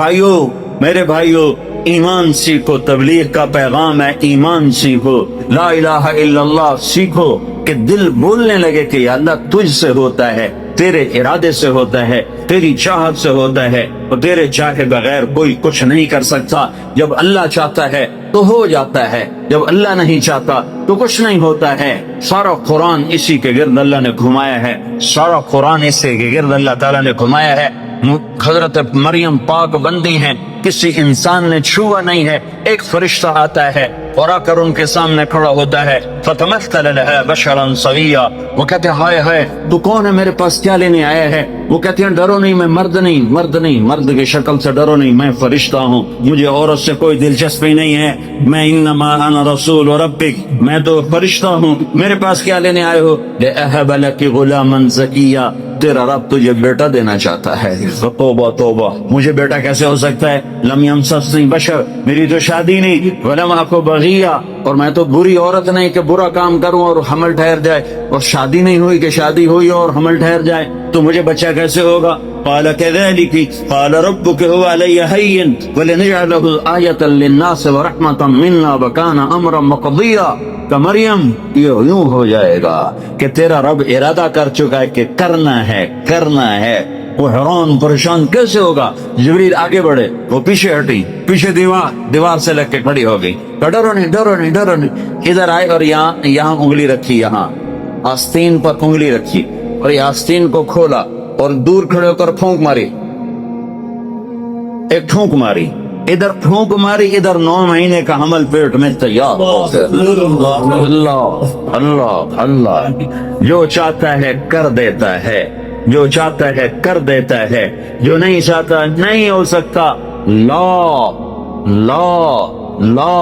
بھائیو ایمان سیکھو، تبلیغ کا پیغام ہے، ایمان سیکھو، لا الہ الا اللہ سیکھو، کہ دل بولنے لگے کہ یا اللہ تجھ سے ہوتا ہے، تیرے ارادے سے ہوتا ہے، تیری چاہت سے ہوتا ہے، اور تیرے چاہے بغیر کوئی کچھ نہیں کر سکتا۔ جب اللہ چاہتا ہے تو ہو جاتا ہے، جب اللہ نہیں چاہتا تو کچھ نہیں ہوتا ہے۔ سارا قرآن اسی کے گرد اللہ نے گھمایا ہے، سارا قرآن اسی کے گرد اللہ تعالیٰ نے گھمایا ہے۔ حضرت مریم پاک بندی ہیں، کسی انسان نے چھوا نہیں ہے، ایک فرشتہ آتا ہے اور آ کر ان کے سامنے کھڑا ہوتا ہے، فتمثل لها بشرا سویا، وہ کہتے ہیں ہائے ہائے تو کون ہے، میرے پاس کیا لینے آیا ہے؟ وہ کہتے ہیں ڈرو نہیں، میں مرد نہیں، مرد کی شکل سے ڈرو نہیں، میں فرشتہ ہوں، مجھے عورت سے کوئی دلچسپی نہیں ہے، میں انما انا رسول ربک، میں تو فرشتہ ہوں، میرے پاس کیا لینے آئے ہو؟ لأہب لک غلاما زکیا، تیرا رب تجھے بیٹا دینا چاہتا ہے۔ توبہ توبہ، مجھے بیٹا کیسے ہو سکتا ہے؟ لم یمسسنی بشر، میری تو شادی نہیں، ولم اکو بغیہ، اور میں تو بری عورت نہیں کہ برا کام کروں اور حمل ٹھہر جائے، اور شادی نہیں ہوئی کہ شادی ہوئی اور حمل ٹھہر جائے، تو مجھے بچہ کیسے ہوگا؟ قال كذلك قال ربك هو علي هين ولنجعله آية للناس ورحمة منا وكان امرا مقضيا، کہ مریم یہ یوں ہو جائے گا کہ تیرا رب ارادہ کر چکا ہے کہ کرنا ہے۔ وہ حیران پریشان کیسے ہوگا؟ جبریل آگے بڑھے، وہ پیچھے ہٹی، پیچھے دیوار سے لگ کے کھڑی ہو گئی، ڈرو نہیں، ادھر آئے اور یہاں انگلی رکھی، یہاں آستین پر انگلی رکھی، اور یہ آستین کو کھولا اور دور کھڑے ہو کر پھونک ماری، ایک پھونک ماری، ادھر پھونک ماری، ادھر 9 مہینے کا حمل پیٹ میں تیار۔ اللہ جو چاہتا ہے کر دیتا ہے، جو چاہتا ہے کر دیتا ہے، جو نہیں چاہتا نہیں ہو سکتا۔ لا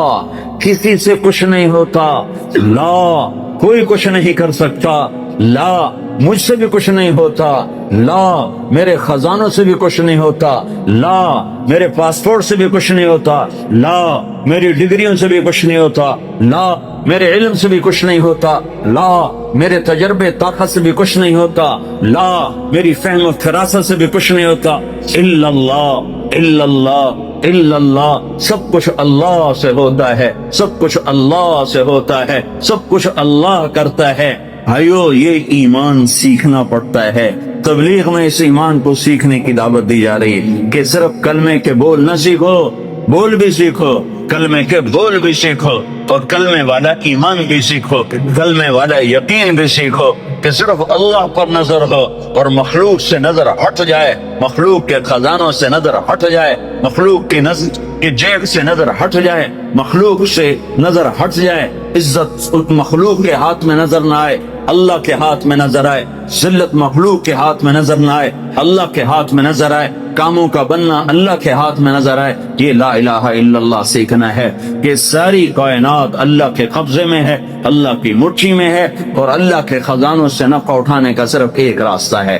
کسی سے کچھ نہیں ہوتا، لا کوئی کچھ نہیں کر سکتا، لا مجھ سے بھی کچھ نہیں ہوتا، لا میرے خزانوں سے بھی کچھ نہیں ہوتا، لا میرے پاسپورٹ سے بھی کچھ نہیں ہوتا، لا میری ڈگریوں سے بھی کچھ نہیں ہوتا، لا میرے علم سے بھی کچھ نہیں ہوتا، لا میرے تجربے طاقت سے بھی کچھ نہیں ہوتا، لا میری فہم و فراست سے بھی کچھ نہیں ہوتا، الا اللہ الا اللہ الا اللہ، سب کچھ اللہ سے ہوتا ہے، سب کچھ اللہ سے ہوتا ہے، سب کچھ اللہ کرتا ہے۔ بھائیو یہ ایمان سیکھنا پڑتا ہے، تبلیغ میں اس ایمان کو سیکھنے کی دعوت دی جا رہی ہے کہ صرف کلمے کے بول نہ سیکھو، بول بھی سیکھو، کلمے کے بول بھی سیکھو، اور کلمے والا ایمان بھی سیکھو، کلمے والا یقین بھی سیکھو کہ صرف اللہ پر نظر ہو اور مخلوق سے نظر ہٹ جائے، مخلوق کے خزانوں سے نظر ہٹ جائے، مخلوق کی نظر کی جیب سے نظر ہٹ جائے، مخلوق سے نظر ہٹ جائے، عزت مخلوق کے ہاتھ میں نظر نہ آئے، اللہ کے ہاتھ میں نظر آئے، ذلت مخلوق کے ہاتھ میں نظر نہ آئے، اللہ کے ہاتھ میں نظر آئے، کاموں کا بننا اللہ کے ہاتھ میں نظر آئے۔ یہ لا الہ الا اللہ سیکھنا ہے کہ ساری کائنات اللہ کے قبضے میں ہے، اللہ کی مٹھی میں ہے، اور اللہ کے خزانوں سے نفع اٹھانے کا صرف ایک راستہ ہے۔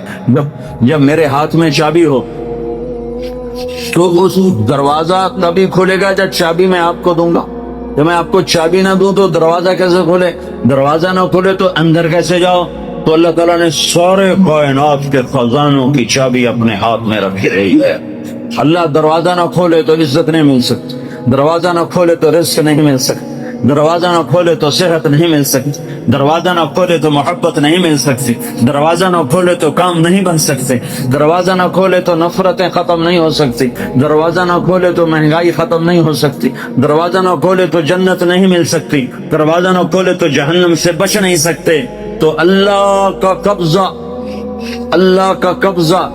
جب میرے ہاتھ میں چابی ہو تو اس دروازہ تبھی کھلے گا جب چابی میں آپ کو دوں گا۔ جب میں آپ کو چابی نہ دوں تو دروازہ کیسے کھولے؟ دروازہ نہ کھولے تو اندر کیسے جاؤ؟ تو اللہ تعالیٰ نے سارے کائنات کے خزانوں کی چابی اپنے ہاتھ میں رکھی رہی ہے۔ اللہ دروازہ نہ کھولے تو عزت نہیں مل سکتی، دروازہ نہ کھولے تو رزق نہیں مل سکتی، دروازہ نہ کھولے تو صحت نہیں مل سکتی، دروازہ نہ کھولے تو محبت نہیں مل سکتی، دروازہ نہ کھولے تو کام نہیں بن سکتے، دروازہ نہ کھولے تو نفرتیں ختم نہیں ہو سکتی، دروازہ نہ کھولے تو مہنگائی ختم نہیں ہو سکتی، دروازہ نہ کھولے تو جنت نہیں مل سکتی، دروازہ نہ کھولے تو جہنم سے بچ نہیں سکتے۔ تو اللہ کا قبضہ، اللہ کا قبضہ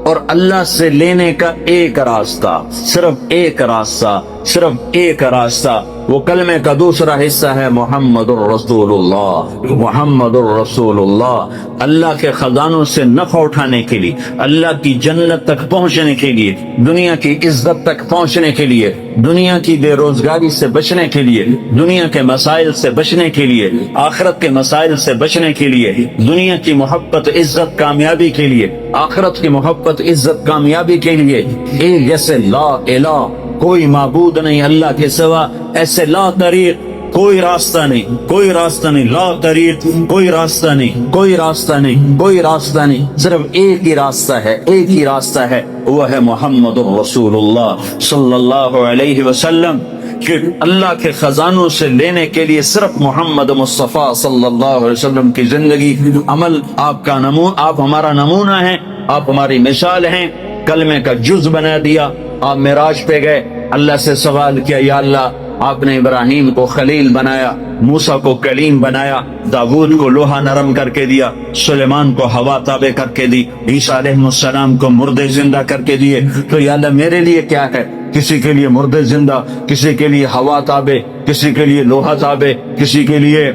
اور اللہ سے لینے کا ایک راستہ، صرف ایک راستہ، صرف ایک راستہ، وہ کلمے کا دوسرا حصہ ہے محمد الرسول اللہ، محمد الرسول اللہ۔ اللہ کے خزانوں سے نفع اٹھانے کے لیے، اللہ کی جنت تک پہنچنے کے لیے، دنیا کی عزت تک پہنچنے کے لیے، دنیا کی بے روزگاری سے بچنے کے لیے، دنیا کے مسائل سے بچنے کے لیے، آخرت کے مسائل سے بچنے کے لیے، دنیا کی محبت عزت کامیابی کے لیے، آخرت کی محبت عزت کامیابی کے لیے، ایک جیسے لا الہ کوئی معبود نہیں اللہ کے سوا، ایسے لا طریق کوئی راستہ نہیں، کوئی راستہ نہیں، لا طریق کوئی راستہ نہیں، کوئی راستہ نہیں، کوئی راستہ نہیں، صرف ایک ہی راستہ ہے، ایک ہی راستہ ہے، وہ ہے محمد الرسول اللہ صلی اللہ علیہ وسلم۔ کہ اللہ کے خزانوں سے لینے کے لیے صرف محمد مصطفیٰ صلی اللہ علیہ وسلم کی زندگی، عمل آپ کا نمونہ، آپ ہمارا نمونہ ہیں، آپ ہماری مثال ہیں۔ کلمے کا جز بنا دیا، آپ معراج پہ گئے، اللہ سے سوال کیا، یا اللہ آپ نے ابراہیم کو خلیل بنایا، موسیٰ کو کلیم بنایا، داؤد کو لوہا نرم کر کے دیا، سلیمان کو ہوا تابع کر کے دی، عیسیٰ علیہ السلام کو مردے زندہ کر کے دیے، تو یا اللہ میرے لیے کیا ہے؟ کسی کے لیے مردے زندہ، کسی کے لیے ہوا تابع، کسی کے لیے لوہا تابع، کسی کے لیے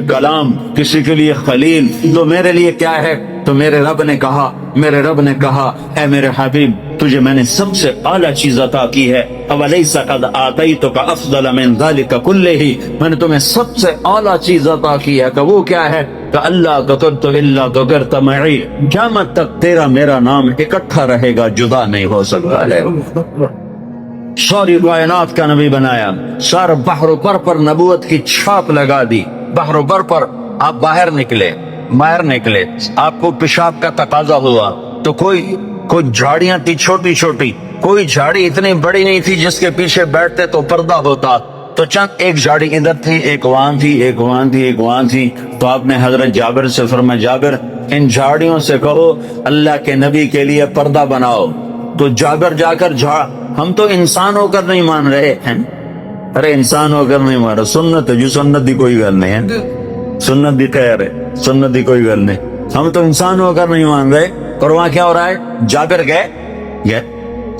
کلام، کسی کے لیے خلیل، تو میرے لیے کیا ہے؟ تو میرے رب نے کہا اے میرے حبیب تجھے میں نے سب سے اعلیٰ چیز عطا کی ہے، اولیس قد آتیتک افضل من ذلک کلہ، میں نے تمہیں سب سے اعلیٰ چیز عطا کی ہے، کہ وہ کیا ہے؟ کہ اللہ ذکرت الا ذکرت معی، قیامت تک تیرا میرا نام اکٹھا رہے گا، جدا نہیں ہو سکتا ہے۔ ساری کائنات کا نبی بنایا، سارا بحر و بر پر نبوت کی چھاپ لگا دی، بحر و بر پر آپ باہر نکلے، آپ کو پیشاب کا تقاضا ہوا تو کوئی جھاڑیاں تھی چھوٹی چھوٹی، کوئی جھاڑی اتنی بڑی نہیں تھی جس کے پیچھے بیٹھتے تو پردہ ہوتا، تو چند ایک جھاڑی ادھر تھی، ایک وہاں تھی، ایک وہاں تھی، ایک وہاں تھی، تو آپ نے حضرت جابر سے فرمایا جابر ان جھاڑیوں سے کہو اللہ کے نبی کے لیے پردہ بناؤ، تو جابر جا کر ہم تو انسان ہو کر نہیں مان رہے ہیں، ارے انسان ہو کر نہیں مان رہے، سنت ہے جو سنت دی کوئی گل نہیں ہے، سنت دی خیر ہے، سنت دی کوئی گل نہیں، ہم تو انسان ہو کر نہیں مان رہے۔ اور وہاں کیا ہو رہا ہے؟ جابر گئے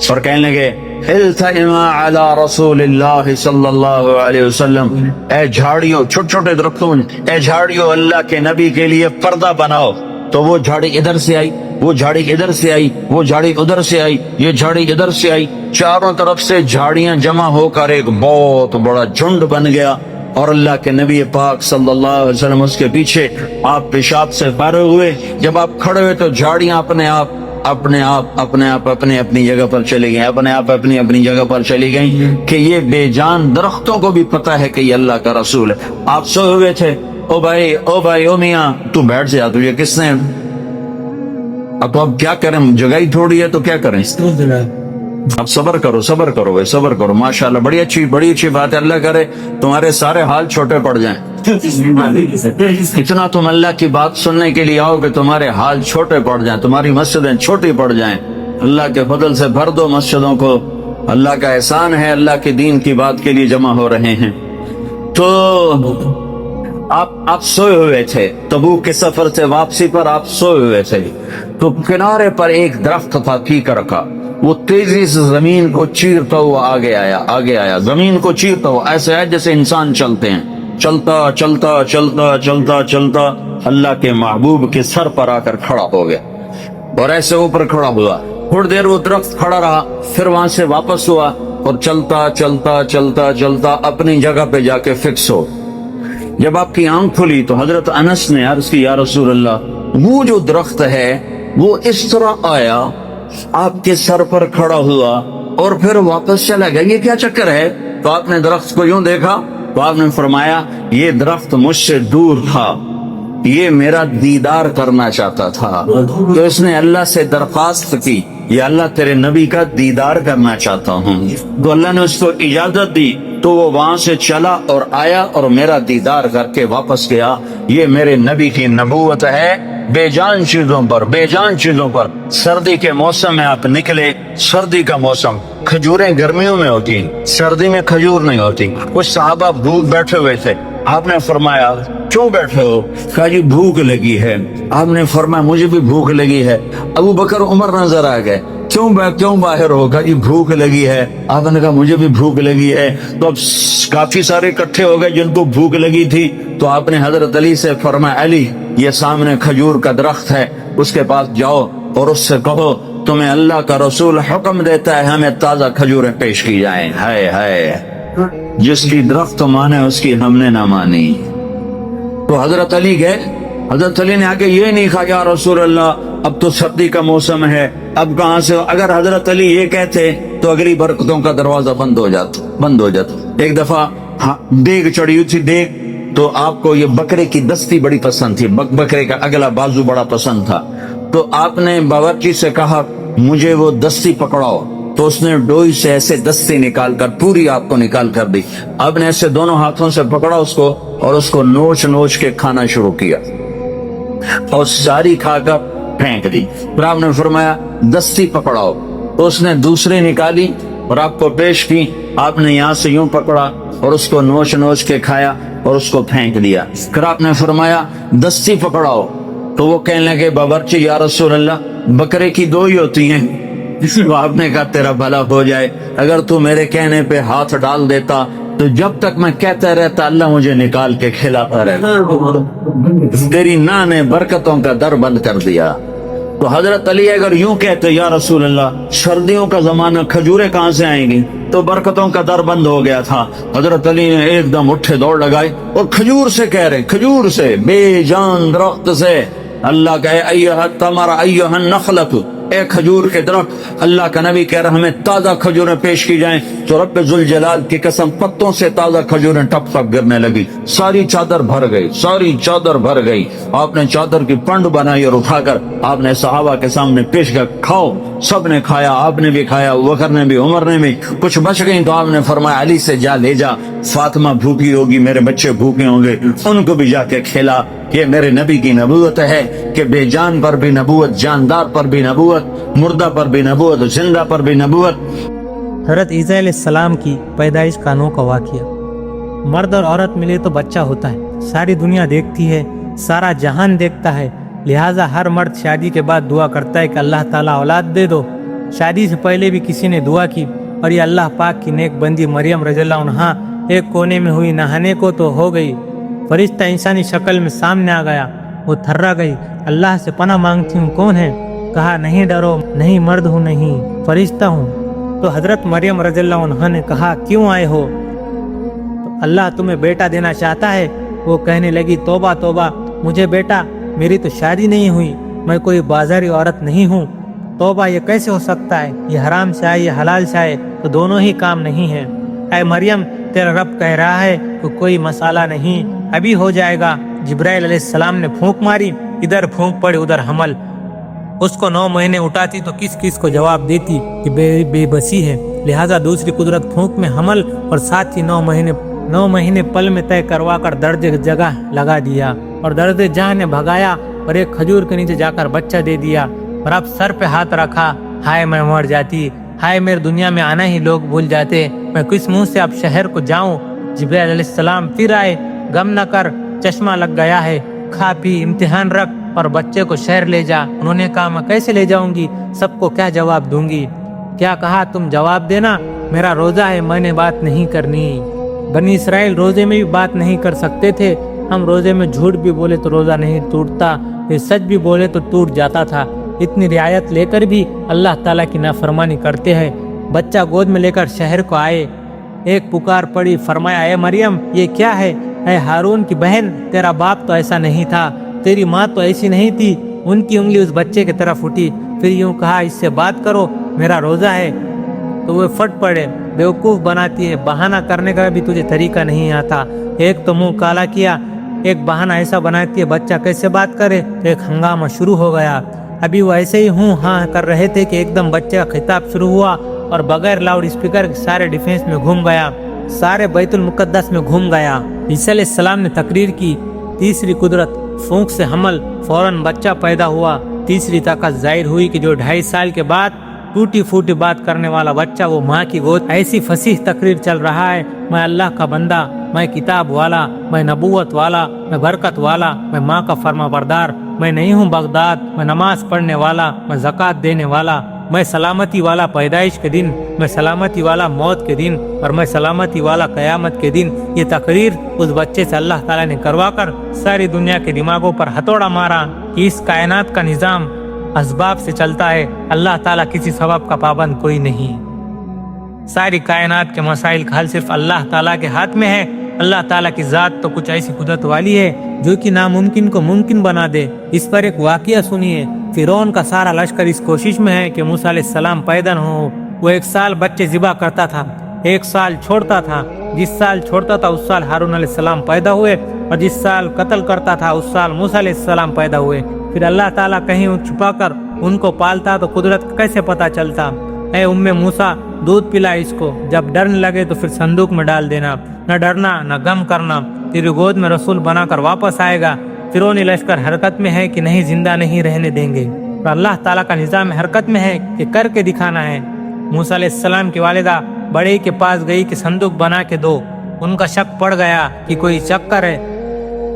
اور کہنے لگے التئما علی رسول اللہ صلی اللہ علیہ وسلم، اے جھاڑیوں، چھوٹے چھوٹے درختوں، اے جھاڑیوں اللہ کے نبی کے لیے پردہ بناؤ، تو وہ جھاڑی ادھر سے آئی، وہ جھاڑی ادھر سے آئی، وہ جھاڑی ادھر سے آئی، یہ جھاڑی ادھر سے آئی، چاروں طرف سے جھاڑیاں جمع ہو کر ایک بہت بڑا جھنڈ بن گیا، اور اللہ کے نبی پاک صلی اللہ علیہ وسلم اس کے پیچھے، آپ پیشاب سے فارغ ہوئے، جب آپ کھڑے ہوئے تو جھاڑیاں اپنے آپ اپنی جگہ پر چلی گئیں، اپنے آپ اپنی جگہ پر چلی گئیں، کہ یہ بے جان درختوں کو بھی پتہ ہے کہ یہ اللہ کا رسول ہے۔ آپ سوئے ہوئے تھے، او بھائی او میاں تو بیٹھ جا، تجھے کس نے، اب تو اب کیا کریں، جگہ ہی تھوڑی ہے تو کیا کریں، اب صبر کرو بھائی، صبر کرو، ماشاءاللہ بڑی اچھی بات ہے، اللہ کرے تمہارے سارے حال چھوٹے پڑ جائیں، اتنا تم اللہ کی بات سننے کے لیے آؤ کہ تمہارے حال چھوٹے پڑ جائیں، تمہاری مسجدیں چھوٹی پڑ جائیں، اللہ کے فضل سے بھر دو مسجدوں کو، اللہ کا احسان ہے، اللہ کے دین کی بات کے لیے جمع ہو رہے ہیں۔ تو آپ سوئے ہوئے تھے، تبوک کے سفر سے واپسی پر آپ سوئے ہوئے تھے، تو کنارے پر ایک درخت تھا پیکر کا، وہ تیزی سے زمین کو چیرتا ہوا آگے آیا، زمین کو چیرتا ہوا، ایسے ہے جیسے انسان چلتے ہیں، چلتا اللہ کے محبوب کے سر پر آ کر کھڑا ہو گیا، اور ایسے اوپر کھڑا ہوا، تھوڑی دیر وہ درخت کھڑا رہا، پھر وہاں سے واپس ہوا، اور چلتا اپنی جگہ پہ جا کے فکس ہو۔ جب آپ کی آنکھ کھلی تو حضرت انس نے عرض کی، یا رسول اللہ، وہ جو درخت ہے وہ اس طرح آیا، آپ کے سر پر کھڑا ہوا اور پھر واپس چلا گیا، یہ کیا چکر ہے؟ تو آپ نے درخت کو یوں دیکھا تو آپ نے فرمایا، یہ درخت مجھ سے دور تھا، یہ میرا دیدار کرنا چاہتا تھا، تو اس نے اللہ سے درخواست کی، یا اللہ تیرے نبی کا دیدار کرنا چاہتا ہوں، تو اللہ نے اس کو اجازت دی، تو وہ وہاں سے چلا اور آیا اور میرا دیدار کر کے واپس گیا۔ یہ میرے نبی کی نبوت ہے، بے جان چیزوں پر۔ سردی کے موسم میں آپ نکلے، سردی کا موسم، کھجوریں گرمیوں میں ہوتی، سردی میں کھجور نہیں ہوتی۔ کچھ صحابہ بھوک بیٹھے ہوئے تھے، آپ نے فرمایا کیوں بیٹھے ہو؟ کہا جی بھوک لگی ہے۔ آپ نے فرمایا مجھے بھی بھوک لگی ہے۔ ابو بکر عمر نظر آ گئے، کیوں باہر ہوگا؟ جی بھوک لگی ہے۔ آپ نے کہا مجھے بھی بھوک لگی ہے۔ تو اب کافی سارے اکٹھے ہو گئے جن کو بھوک لگی تھی، تو آپ نے حضرت علی سے فرمایا، علی یہ سامنے کھجور کا درخت ہے، اس کے پاس جاؤ اور اس سے کہو تمہیں اللہ کا رسول حکم دیتا ہے ہمیں تازہ کھجوریں پیش کی جائیں۔ ہائے جس کی درخت مانے اس کی ہم نے نہ مانی۔ تو حضرت علی گئے، حضرت علی نے آگے یہ نہیں کہا یا رسول اللہ اب تو سردی کا موسم ہے، اب کہاں سے؟ اگر حضرت علی یہ کہتے تو اگلی برکتوں کا دروازہ بند ہو جاتا۔ ایک دفعہ دیگ چڑھی ہوئی تھی، دیگ، تو آپ کو یہ بکرے کی دستی بڑی پسند تھی، بکرے کا اگلا بازو بڑا پسند تھا، تو آپ نے باورچی سے کہا مجھے وہ دستی پکڑاؤ، تو اس نے ڈوئی سے ایسے دستی نکال کر پوری آپ کو نکال کر دی۔ آپ نے ایسے دونوں ہاتھوں سے پکڑا اس کو اور اس کو نوچ کے کھانا شروع کیا اور ساری کھا کر پھینک دی۔ پھر آپ نے فرمایا دستی پکڑاؤ، تو اس نے دوسری نکالی اور آپ کو پیش کی۔ آپ نے یہاں سے یوں پکڑا اور اس کو نوچ کے کھایا اور اس کو پھینک دیا۔ پھر آپ نے فرمایا دستی پکڑاؤ، تو وہ کہنے لگے باورچی یا رسول اللہ بکرے کی دو ہی ہوتی ہیں۔ تو آپ نے کہا تیرا بھلا ہو جائے، اگر تو میرے کہنے پہ ہاتھ ڈال دیتا تو جب تک میں کہتا رہتا اللہ مجھے نکال کے کھلاتا رہتا، تیری ناں نے برکتوں کا در بند کر دیا۔ تو حضرت علی اگر یوں کہتے یا رسول اللہ سردیوں کا زمانہ کھجوریں کہاں سے آئیں گی، تو برکتوں کا در بند ہو گیا تھا۔ حضرت علی نے ایک دم اٹھے دوڑ لگائی اور کھجور سے کہہ رہے، کھجور سے، بے جان درخت سے اللہ کہے ایھا التمر ایھا النخلۃ، اے کھجور کے درخت، اللہ کا نبی کہہ رہا ہمیں تازہ کھجوریں پیش کی جائیں، تو رب ذوالجلال کی قسم پتوں سے تازہ کھجوریں ٹپ ٹپ گرنے لگی، ساری چادر بھر گئی۔ آپ نے چادر کی پنڈ بنائی اور اٹھا کر آپ نے صحابہ کے سامنے پیش کر کھاؤ، سب نے کھایا، آپ نے بھی کھایا، بکر نے بھی، عمر نے بھی، کچھ بچ گئی تو آپ نے فرمایا علی سے جا لے جا، فاطمہ بھوکی ہوگی، میرے بچے بھوکے ہوں گے، ان کو بھی جا کے کھلا۔ یہ میرے نبی کی نبوت ہے کہ بے جان پر بھی نبوت، جاندار پر بھی نبوت، مردہ پر بھی نبوت، زندہ پر بھی نبوت۔ حضرت عیسیٰ علیہ السلام کی پیدائش کا انوکھا واقعہ۔ مرد اور عورت ملے تو بچہ ہوتا ہے، ساری دنیا دیکھتی ہے، سارا جہان دیکھتا ہے، لہٰذا ہر مرد شادی کے بعد دعا کرتا ہے کہ اللہ تعالیٰ اولاد دے دو۔ شادی سے پہلے بھی کسی نے دعا کی، اور یہ اللہ پاک کی نیک بندی مریم رضی اللہ عنہا ایک کونے میں ہوئی، نہانے کو تو ہو گئی، فرشتہ انسانی شکل میں سامنے آ گیا، وہ تھرا گئی، اللہ سے پناہ مانگتی ہوں کون ہے؟ کہا نہیں ڈرو، نہیں مرد ہوں، نہیں فرشتہ ہوں۔ تو حضرت مریم رضی اللہ عنہا نے کہا کیوں آئے ہو؟ تو اللہ تمہیں بیٹا دینا چاہتا ہے۔ وہ کہنے لگی توبہ توبہ، مجھے بیٹا؟ میری تو شادی نہیں ہوئی، میں کوئی بازاری عورت نہیں ہوں۔ توبہ، یہ کیسے ہو سکتا ہے؟ یہ حرام سے آئے، یہ حلال سے آئے، تو دونوں ہی کام نہیں ہیں۔ اے مریم، تیرا رب کہہ رہا ہے کہ کوئی مسئلہ نہیں، ابھی ہو جائے گا۔ جبرائیل علیہ السلام نے پھونک ماری، ادھر پھونک پڑی ادھر حمل۔ اس کو 9 مہینے اٹھاتی تو کس کو جواب دیتی کہ بے بسی ہے، لہٰذا دوسری قدرت پھونک میں حمل اور ساتھ ہی 9 مہینے پل میں طے کروا کر درد جگہ لگا دیا، اور درد جہاں نے بھگایا اور ایک کھجور کے نیچے جا کر بچہ دے دیا۔ اور اب سر پہ ہاتھ رکھا، ہائے میں مر جاتی، ہائے میرے دنیا میں آنا ہی لوگ بھول جاتے، میں کس منہ سے اب شہر کو جاؤں۔ جبرائیل علیہ السلام پھر آئے، غم نہ کر، چشمہ لگ گیا ہے، کھا پی، امتحان رکھ اور بچے کو شہر لے جا۔ انہوں نے کہا میں کیسے لے جاؤں گی، سب کو کیا جواب دوں گی؟ کیا کہا تم جواب دینا، میرا روزہ ہے، میں نے بات نہیں کرنی۔ بنی اسرائیل روزے میں بھی بات نہیں کر سکتے تھے، ہم روزے میں جھوٹ بھی بولے تو روزہ نہیں ٹوٹتا، پھر سچ بھی بولے تو ٹوٹ جاتا تھا۔ اتنی رعایت لے کر بھی اللہ تعالیٰ کی نافرمانی کرتے ہیں۔ بچہ گود میں لے کر شہر کو آئے، ایک پکار پڑی، فرمایا اے مریم یہ کیا ہے؟ اے ہارون کی بہن، تیرا باپ تو ایسا نہیں تھا، تیری ماں تو ایسی نہیں تھی۔ ان کی انگلی اس بچے کی طرف اٹھی، پھر یوں کہا اس سے بات کرو، میرا روزہ ہے۔ تو وہ پھٹ پڑے، بیوقوف بناتی ہے، بہانہ کرنے کا بھی تجھے طریقہ نہیں آتا، ایک تو منہ کالا کیا، ایک بہانہ ایسا بناتی ہے بچہ کیسے بات کرے۔ ایک ہنگامہ شروع ہو گیا۔ ابھی وہ ایسے ہی ہوں ہاں کر رہے تھے کہ ایک دم بچے کا خطاب شروع ہوا اور بغیر لاؤڈ اسپیکر سارے ڈیفینس میں گھوم گیا، سارے بیت المقدس میں گھوم گیا۔ عیسیٰ علیہ السلام نے تقریر کی، تیسری قدرت، پھونک سے حمل، فوراً بچہ پیدا ہوا۔ تیسری طاقت ظاہر ہوئی کہ جو 2.5 سال کے بعد ٹوٹی پھوٹی بات کرنے والا بچہ وہ ماں کی گود۔ ایسی فصیح تقریر چل رہا ہے، میں اللہ کا بندہ، میں کتاب والا، میں نبوت والا، میں برکت والا، میں ماں کا فرما بردار، میں نہیں ہوں بغداد، میں نماز پڑھنے والا، میں زکوٰۃ دینے والا، میں سلامتی والا پیدائش کے دن، میں سلامتی والا موت کے دن، اور میں سلامتی والا قیامت کے دن۔ یہ تقریر اس بچے سے اللہ تعالیٰ نے کروا کر ساری دنیا کے دماغوں پر ہتھوڑا مارا کہ اس کائنات کا نظام اسباب سے چلتا ہے، اللہ تعالیٰ کسی سبب کا پابند کوئی نہیں۔ ساری کائنات کے مسائل کا حل صرف اللہ تعالیٰ کے ہاتھ میں ہے۔ اللہ تعالیٰ کی ذات تو کچھ ایسی قدرت والی ہے جو کہ ناممکن کو ممکن بنا دے۔ اس پر ایک واقعہ سنیے۔ فرعون کا سارا لشکر اس کوشش میں ہے کہ موسیٰ علیہ السلام پیدا نہ ہو۔ وہ 1 سال بچے ذبح کرتا تھا، 1 سال چھوڑتا تھا، جس سال چھوڑتا تھا اس سال ہارون علیہ السلام پیدا ہوئے، اور جس سال قتل کرتا تھا اس سال موسیٰ علیہ السلام پیدا ہوئے۔ پھر اللہ تعالیٰ کہیں چھپا کر ان کو پالتا تو قدرت کیسے پتہ چلتا؟ اے موسیٰ، دودھ پلا اس کو، جب ڈرنے لگے تو پھر صندوق میں ڈال دینا، نہ ڈرنا نہ غم کرنا، تیری گود میں رسول بنا کر واپس آئے گا۔ فرعونی لشکر حرکت میں ہے کہ نہیں زندہ نہیں رہنے دیں گے، اور اللہ تعالیٰ کا نظام حرکت میں ہے کہ کر کے دکھانا ہے۔ موسیٰ علیہ السلام کی والدہ بڑے کے پاس گئی کہ صندوق بنا کے دو، ان کا شک پڑ گیا کہ کوئی چکر ہے۔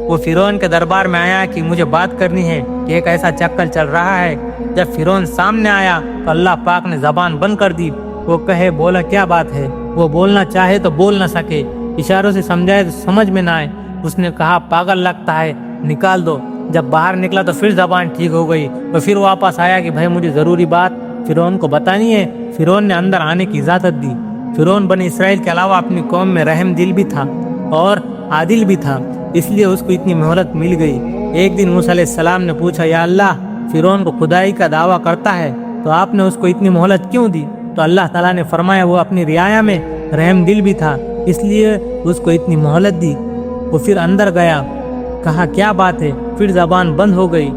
وہ فرعون کے دربار میں آیا کہ مجھے بات کرنی ہے کہ ایک ایسا چکر چل رہا ہے۔ جب فرعون سامنے آیا تو اللہ پاک نے زبان بند کر دی۔ وہ کہے بولا کیا بات ہے، وہ بولنا چاہے تو بول نہ سکے، اشاروں سے سمجھائے تو سمجھ میں نہ آئے۔ اس نے کہا پاگل لگتا ہے، نکال دو۔ جب باہر نکلا تو پھر زبان ٹھیک ہو گئی، اور پھر واپس آیا کہ بھائی مجھے ضروری بات فرعون کو بتانی ہے۔ فرعون نے اندر آنے کی اجازت دی۔ فرعون بنی اسرائیل کے علاوہ اپنی قوم میں رحم دل بھی تھا اور عادل بھی تھا، اس لیے اس کو اتنی مہلت مل گئی۔ ایک دن موسیٰ علیہ السلام نے پوچھا یا اللہ، فرعون کو خدائی کا دعویٰ کرتا ہے تو آپ نے اس کو اتنی مہلت کیوں دی؟ تو اللہ تعالیٰ نے فرمایا وہ اپنی رعایا میں رحم دل بھی تھا، اس لیے اس کو اتنی مہلت دی۔ وہ پھر اندر گیا، کہا کیا بات ہے، پھر زبان بند ہو گئی۔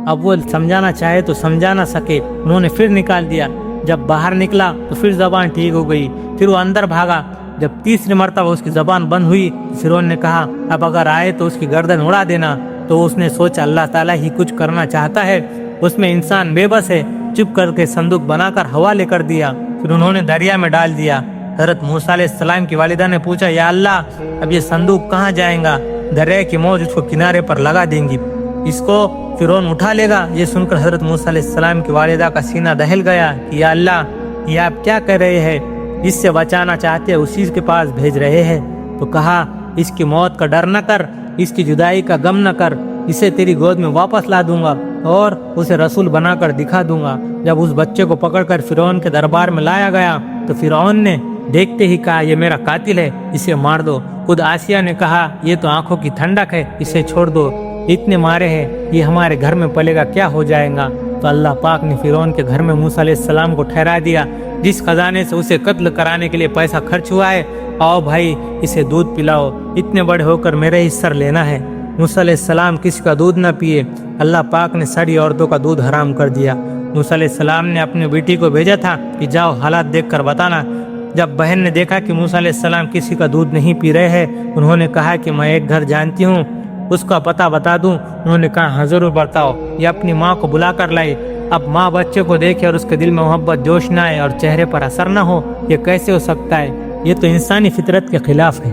اب وہ سمجھانا چاہے تو سمجھا نہ سکے، انہوں نے پھر نکال دیا۔ جب باہر نکلا تو پھر زبان ٹھیک ہو گئی، پھر وہ اندر بھاگا۔ جب تیسری مرتبہ اس کی زبان بند ہوئی، فرعون نے کہا اب اگر آئے تو اس کی گردن اڑا دینا۔ تو اس نے سوچا اللہ تعالیٰ ہی کچھ کرنا چاہتا ہے، اس میں انسان بے بس ہے، چپ کر کے صندوق بنا کر حوالے کر دیا۔ پھر انہوں نے دریا میں ڈال دیا۔ حضرت موسیٰ علیہ السلام کی والدہ نے پوچھا یا اللہ، اب یہ صندوق کہاں جائیں گا؟ دریا کی موج اس کو کنارے پر لگا دیں گی، اس کو فرعون اٹھا لے گا۔ یہ سن کر حضرت موسیٰ علیہ السلام کی والدہ کا سینہ دہل گیا کہ یا اللہ، یہ آپ کیا کر رہے ہیں؟ جس سے بچانا چاہتے اسی کے پاس بھیج رہے ہیں۔ تو کہا اس کی موت کا ڈر نہ کر، اس کی جدائی کا غم نہ کر، اسے تیری گود میں واپس لا دوں گا اور اسے رسول بنا کر دکھا دوں گا۔ جب اس بچے کو پکڑ کر فرعون کے دربار میں لایا گیا تو فرعون نے دیکھتے ہی کہا یہ میرا قاتل ہے، اسے مار دو۔ خود آسیہ نے کہا یہ تو آنکھوں کی ٹھنڈک ہے، اسے چھوڑ دو، اتنے مارے ہیں، یہ ہمارے گھر میں پلے گا، کیا ہو جائے گا؟ تو اللہ پاک نے فرعون کے گھر میں موسیٰ علیہ السلام کو ٹھہرا دیا، جس خزانے سے اسے قتل کرانے کے لیے پیسہ خرچ ہوا ہے، آؤ بھائی اسے دودھ پلاؤ، اتنے بڑے ہو کر میرے ہی سر لینا ہے۔ موسیٰ علیہ السلام کسی کا دودھ نہ پیے، اللہ پاک نے ساری عورتوں کا دودھ حرام کر دیا۔ موسیٰ علیہ السلام نے اپنی بیٹی کو بھیجا تھا کہ جاؤ حالات دیکھ کر بتانا۔ جب بہن نے دیکھا کہ موسیٰ علیہ السلام کسی کا دودھ نہیں پی رہے ہیں، انہوں نے کہا کہ میں ایک گھر جانتی ہوں، اس کا پتہ بتا دوں۔ انہوں نے کہا ہاں ضرور بتاؤ۔ یہ اپنی ماں کو بلا کر لائی۔ اب ماں بچے کو دیکھے اور اس کے دل میں محبت جوش نہ آئے اور چہرے پر اثر نہ ہو، یہ کیسے ہو سکتا ہے؟ یہ تو انسانی فطرت کے خلاف ہے۔